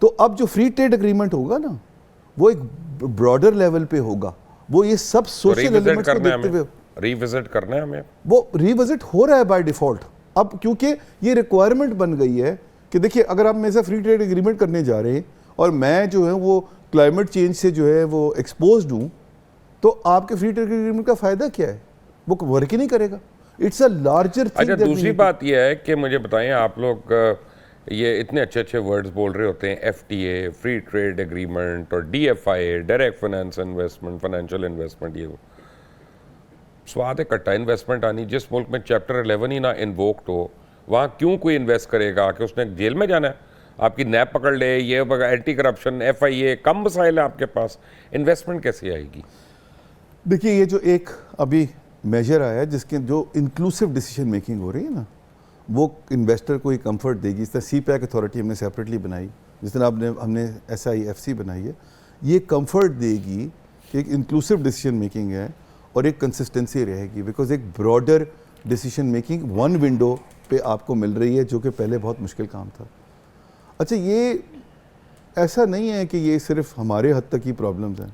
B: تو اب جو فری ٹریڈ اگریمنٹ ہوگا نا وہ ایک براڈر لیول پہ ہوگا, وہ یہ سب سوشل ایلیمنٹس کو دیکھتے ہوئے
A: ریوزٹ کرنا ہے ہمیں,
B: وہ ریوزٹ ہو رہا ہے بائی ڈیفالٹ. اب کیونکہ یہ ریکوائرمنٹ بن گئی ہے کہ دیکھیے اگر آپ میرے سے فری ٹریڈ اگریمنٹ کرنے جا رہے ہیں اور میں جو ہے وہ کلائمیٹ چینج سے جو ہے وہ ایکسپوزڈ ہوں, تو آپ کے فری ٹریڈ اگریمنٹ کا فائدہ کیا ہے, وہ ورک ہی نہیں کرے گا. It's a larger thing.
A: اچھا, دوسری بات یہ ہے کہ مجھے بتائیں, آپ لوگ یہ اتنے اچھے ورڈز بول رہے ہوتے ہیں, FTA, فری ٹریڈ اگریمنٹ, اور DFI, direct finance investment, financial investment, یہ وہ سواد ہے کٹا انویسٹمنٹ آنی. جس ملک میں چیپٹر 11 ہی نہ انووکڈ ہو, وہاں کیوں کوئی انویسٹ کرے گا؟ کہ اس نے جیل میں جانا ہے, آپ کی نیب پکڑ لے, یہ اینٹی کرپشن, FIA, کم مسائل ہے آپ کے پاس, انویسٹمنٹ کیسے آئے گی؟
B: دیکھیے یہ جو ایک ابھی میجر آیا ہے جس کے جو انکلوسیو ڈیسیجن میکنگ ہو رہی ہے نا, وہ انویسٹر کو ایک کمفرٹ دے گی. اس طرح CPEC اتھارٹی ہم نے سیپریٹلی بنائی, جس طرح ہم نے SIFC بنائی ہے, یہ کمفرٹ دے گی کہ ایک انکلوسیو ڈیسیجن میکنگ ہے اور ایک کنسسٹنسی رہے گی, بیکاز ایک broader decision making one window پہ آپ کو مل رہی ہے, جو کہ پہلے بہت مشکل کام تھا. اچھا, یہ ایسا نہیں ہے کہ یہ صرف ہمارے حد تک ہی پرابلمز ہیں.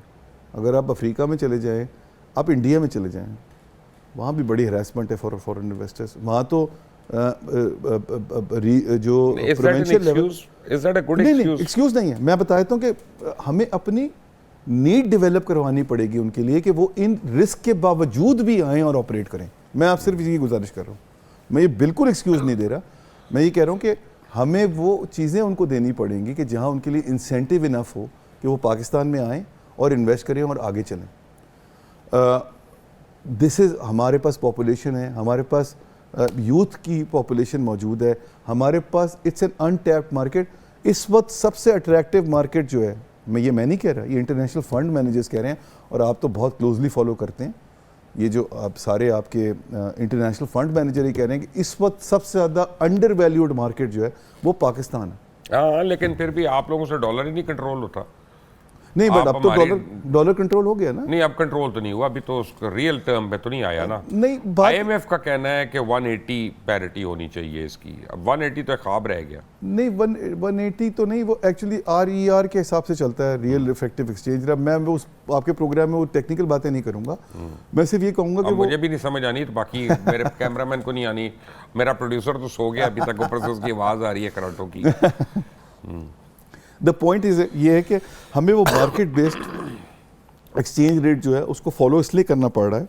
B: اگر آپ افریقہ میں چلے جائیں, آپ انڈیا میں چلے جائیں, وہاں بھی بڑی ہراسمنٹ ہے فار فارن انویسٹرز. وہاں تو جو پروونشل لیول نہیں ایکسکیوز نہیں ہے. میں بتاتا ہوں کہ ہمیں اپنی نیڈ ڈیولپ کروانی پڑے گی ان کے لیے کہ وہ ان رسک کے باوجود بھی آئیں اور آپریٹ کریں. میں آپ صرف یہ گزارش کر رہا ہوں, میں یہ بالکل ایکسکیوز نہیں دے رہا. میں یہ کہہ رہا ہوں کہ ہمیں وہ چیزیں ان کو دینی پڑیں گی کہ جہاں ان کے لیے انسینٹیو انف ہو کہ وہ پاکستان میں آئیں اور انویسٹ کریں اور آگے چلیں. دس از ہمارے پاس پاپولیشن ہے, ہمارے پاس یوتھ کی پاپولیشن موجود ہے, ہمارے پاس اٹس این انٹیپڈ مارکیٹ. اس وقت سب سے اٹریکٹیو مارکیٹ جو ہے, میں نہیں کہہ رہا, یہ انٹرنیشنل فنڈ مینیجرز کہہ رہے ہیں اور آپ تو بہت کلوزلی فالو کرتے ہیں, یہ جو آپ سارے آپ کے انٹرنیشنل فنڈ مینیجر ہی کہہ رہے ہیں کہ اس وقت سب سے زیادہ انڈر ویلیوڈ مارکیٹ جو ہے وہ پاکستان ہے.
A: ہاں لیکن پھر بھی آپ لوگوں سے ڈالر ہی نہیں کنٹرول ہوتا.
B: نہیں بٹ اب تو ڈالر کنٹرول ہو گیا نا.
A: نہیں اب کنٹرول تو نہیں ہوا, ابھی تو اس ریئل ٹرم پہ تو نہیں آیا نا.
B: نہیں
A: آئی ایم ایف کا کہنا ہے کہ 180 پیرٹی ہونی چاہیے اس کی. اب 180 تو خواب رہ گیا. نہیں
B: 180 تو نہیں, وہ ایکچولی RER کے حساب سے چلتا ہے, ریئل افیکٹو ایکسچینج. میں اس آپ کے پروگرام میں وہ ٹیکنیکل باتیں نہیں کروں گا, میں صرف یہ کہوں گا کہ
A: مجھے بھی نہیں سمجھ آنی, تو باقی میرے کیمرہ مین کو نہیں آنی, میرا پروڈیوسر تو سو گیا ابھی تک, اوپر سے اس کی آواز آ رہی ہے کراٹوں کی.
B: دا پوائنٹ از یہ ہے کہ ہمیں وہ مارکیٹ بیسڈ ایکسچینج ریٹ جو ہے اس کو فالو اس لیے کرنا پڑ رہا ہے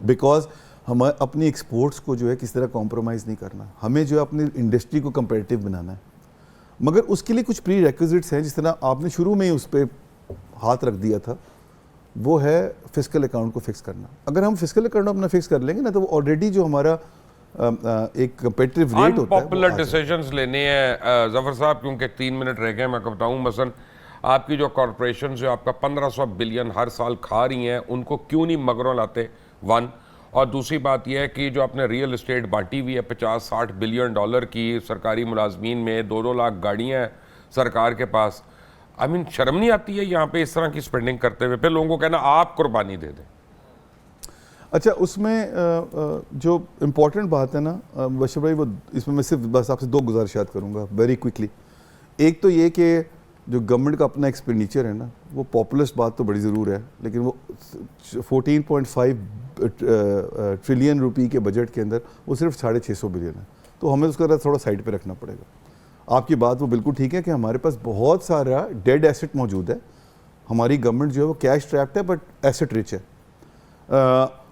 B: بیکاز ہمیں اپنی ایکسپورٹس کو جو ہے کس طرح کمپرومائز نہیں کرنا, ہمیں جو ہے اپنی انڈسٹری کو کمپیٹیو بنانا ہے. مگر اس کے لیے کچھ پری ریکوزٹس ہیں, جس طرح آپ نے شروع میں ہی اس پہ ہاتھ رکھ دیا تھا, وہ ہے فسکل اکاؤنٹ کو فکس کرنا. اگر ہم فسکل اکاؤنٹ اپنا فکس کر لیں گے نا, تو وہ آلریڈی جو ہمارا ایک کمپیٹیو ریٹ ہوتا ہے.
A: انپاپولر ڈیسیجنز لینے ہیں ظفر صاحب, کیونکہ 3 منٹ رہ گئے. میں کو بتاؤں مثلا آپ کی جو کارپوریشن جو آپ کا 1500 بلین ہر سال کھا رہی ہیں, ان کو کیوں نہیں مگروں لاتے, 1. اور دوسری بات یہ ہے کہ جو آپ نے ریئل اسٹیٹ بانٹی ہوئی ہے 50-60 بلین ڈالر کی, سرکاری ملازمین میں 2-2 لاکھ گاڑیاں ہیں سرکار کے پاس. شرم نہیں آتی ہے یہاں پہ اس طرح کی اسپینڈنگ کرتے ہوئے؟ پھر لوگوں کو کہنا آپ قربانی دے دیں.
B: اچھا اس میں جو امپورٹنٹ بات ہے نا بشر بھائی, وہ اس میں صرف بس آپ سے 2 گزارشات کروں گا ویری کوئکلی. ایک تو یہ کہ جو گورنمنٹ کا اپنا ایکسپینڈیچر ہے نا, وہ پاپولسٹ بات تو بڑی ضرور ہے, لیکن وہ 14.5 ٹریلین روپی کے بجٹ کے اندر وہ صرف 650 بلین ہے. تو ہمیں اس کا تھوڑا سائڈ پہ رکھنا پڑے گا. آپ کی بات وہ بالکل ٹھیک ہے کہ ہمارے پاس بہت سارا ڈیڈ ایسٹ موجود ہے. ہماری گورنمنٹ جو ہے وہ کیش ٹریپڈ ہے بٹ ایسٹ رچ ہے,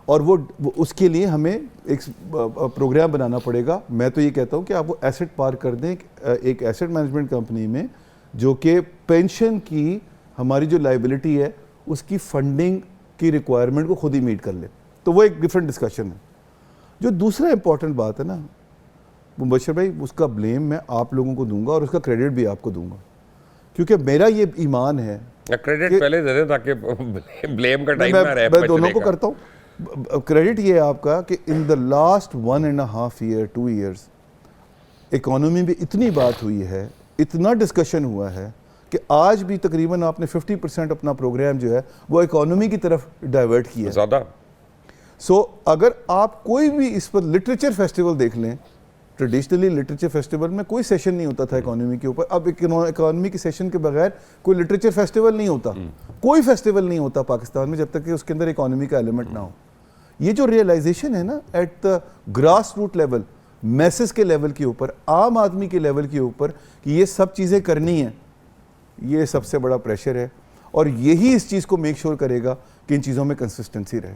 B: اور وہ اس کے لیے ہمیں ایک پروگرام بنانا پڑے گا. میں تو یہ کہتا ہوں کہ آپ وہ ایسٹ پارک کر دیں ایک ایسٹ مینجمنٹ کمپنی میں, جو کہ پینشن کی ہماری جو لائبلٹی ہے اس کی فنڈنگ کی ریکوائرمنٹ کو خود ہی میٹ کر لے. تو وہ ایک ڈفرینٹ ڈسکشن ہے. جو دوسرا امپورٹنٹ بات ہے نا مبشر بھائی, اس کا بلیم میں آپ لوگوں کو دوں گا اور اس کا کریڈٹ بھی آپ کو دوں گا, کیونکہ میرا یہ ایمان ہے.
A: کریڈٹ پہلے دے دیں تاکہ بلیم کا ٹائم نہ رہے.
B: میں دونوں کو کرتا ہوں. کریڈٹ یہ ہے آپ کا کہ in the last 1.5 year 2 years economy میں اتنی بات ہوئی ہے, اتنا ڈسکشن ہوا ہے کہ آج بھی تقریباً آپ نے 50% اپنا پروگرام جو ہے وہ اکانومی کی طرف ڈائیورٹ کیا ہے
A: زیادہ.
B: سو اگر آپ کوئی بھی اس پر لٹریچر فیسٹیول دیکھ لیں, ٹریڈیشنلی لٹریچر فیسٹیول میں کوئی سیشن نہیں ہوتا تھا اکانومی کے اوپر. اب اکانومی کے سیشن کے بغیر کوئی لٹریچر فیسٹیول نہیں ہوتا, کوئی فیسٹیول نہیں ہوتا پاکستان میں جب تک کہ اس کے اندر اکانومی کا ایلیمنٹ نہ ہو. یہ جو ریئلائزیشن ہے نا at the grass root level, masses کے لیول کے اوپر, عام آدمی کے لیول کے اوپر, کہ یہ سب چیزیں کرنی ہیں, یہ سب سے بڑا پریشر ہے. اور یہی اس چیز کو میک شور کرے گا کہ ان چیزوں میں کنسسٹنسی رہے.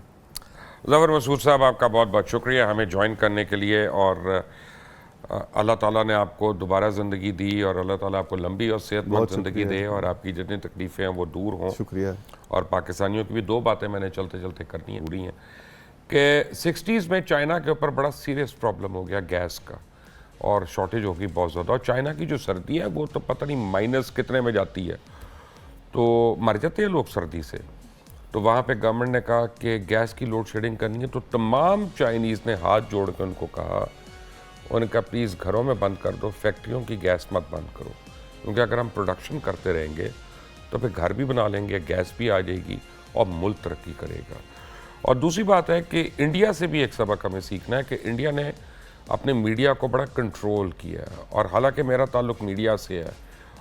A: ظفر مسعود صاحب آپ کا بہت بہت شکریہ ہمیں جوائن کرنے کے لیے, اور اللہ تعالیٰ نے آپ کو دوبارہ زندگی دی, اور اللہ تعالیٰ آپ کو لمبی اور صحت مند زندگی دے, اور آپ کی جتنی تکلیفیں ہیں وہ دور ہوں.
B: شکریہ.
A: اور پاکستانیوں کی بھی 2 باتیں میں نے چلتے چلتے کرنی ہیں ضروری ہیں کہ 60s میں چائنا کے اوپر بڑا سیریس پرابلم ہو گیا گیس کا, اور شارٹیج ہوگی بہت زیادہ. اور چائنا کی جو سردی ہے وہ تو پتہ نہیں مائنس کتنے میں جاتی ہے, تو مر جاتے ہیں لوگ سردی سے. تو وہاں پہ گورنمنٹ نے کہا کہ گیس کی لوڈ شیڈنگ کرنی ہے, تو تمام چائنیز نے ہاتھ جوڑ کے ان کو کہا, ان کا پلیز گھروں میں بند کر دو, فیکٹریوں کی گیس مت بند کرو, کیونکہ اگر ہم پروڈکشن کرتے رہیں گے تو پھر گھر بھی بنا لیں گے, گیس بھی آ جائے گی اور ملک ترقی کرے گا. اور دوسری بات ہے کہ انڈیا سے بھی ایک سبق ہمیں سیکھنا ہے کہ انڈیا نے اپنے میڈیا کو بڑا کنٹرول کیا ہے, اور حالانکہ میرا تعلق میڈیا سے ہے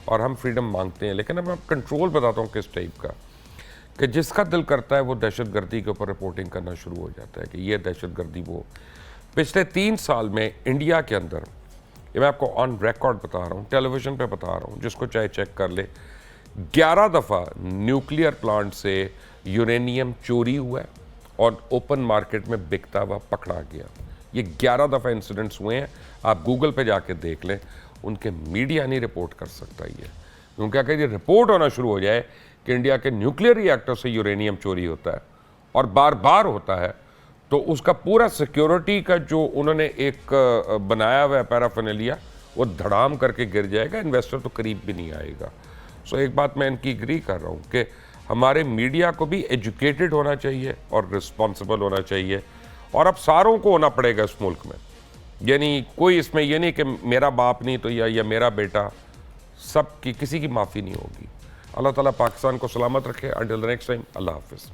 A: اور ہم فریڈم مانگتے ہیں، لیکن اب میں کنٹرول بتاتا ہوں کس ٹائپ کا، کہ جس کا دل کرتا ہے وہ دہشت گردی کے اوپر رپورٹنگ کرنا شروع ہو جاتا ہے کہ یہ دہشت گردی وہ. پچھلے 3 سال میں انڈیا کے اندر، یہ میں آپ کو آن ریکارڈ بتا رہا ہوں، ٹیلی ویژن پہ بتا رہا ہوں، جس کو چاہے چیک کر لے، 11 دفعہ نیوکلیئر پلانٹ سے یورینیم چوری ہوا ہے اور اوپن مارکیٹ میں بکتا ہوا پکڑا گیا. یہ 11 دفعہ انسیڈنٹس ہوئے ہیں، آپ گوگل پہ جا کے دیکھ لیں. ان کے میڈیا نہیں رپورٹ کر سکتا یہ، کیونکہ اگر یہ رپورٹ ہونا شروع ہو جائے کہ انڈیا کے نیوکلیئر ری ایکٹر سے یورینیم چوری ہوتا ہے اور بار بار ہوتا ہے، تو اس کا پورا سیکیورٹی کا جو انہوں نے ایک بنایا ہوا ہے پیرافینیلیا، وہ دھڑام کر کے گر جائے گا، انویسٹر تو قریب بھی نہیں آئے گا. سو ایک بات میں ان کی اگری کر رہا ہوں کہ ہمارے میڈیا کو بھی ایجوکیٹڈ ہونا چاہیے اور رسپانسبل ہونا چاہیے، اور اب ساروں کو ہونا پڑے گا اس ملک میں. یعنی کوئی اس میں یہ نہیں کہ میرا باپ نہیں تو یا میرا بیٹا، سب کی کسی کی معافی نہیں ہوگی. اللہ تعالیٰ پاکستان کو سلامت رکھے. انٹل دی نیکسٹ ٹائم، اللہ حافظ.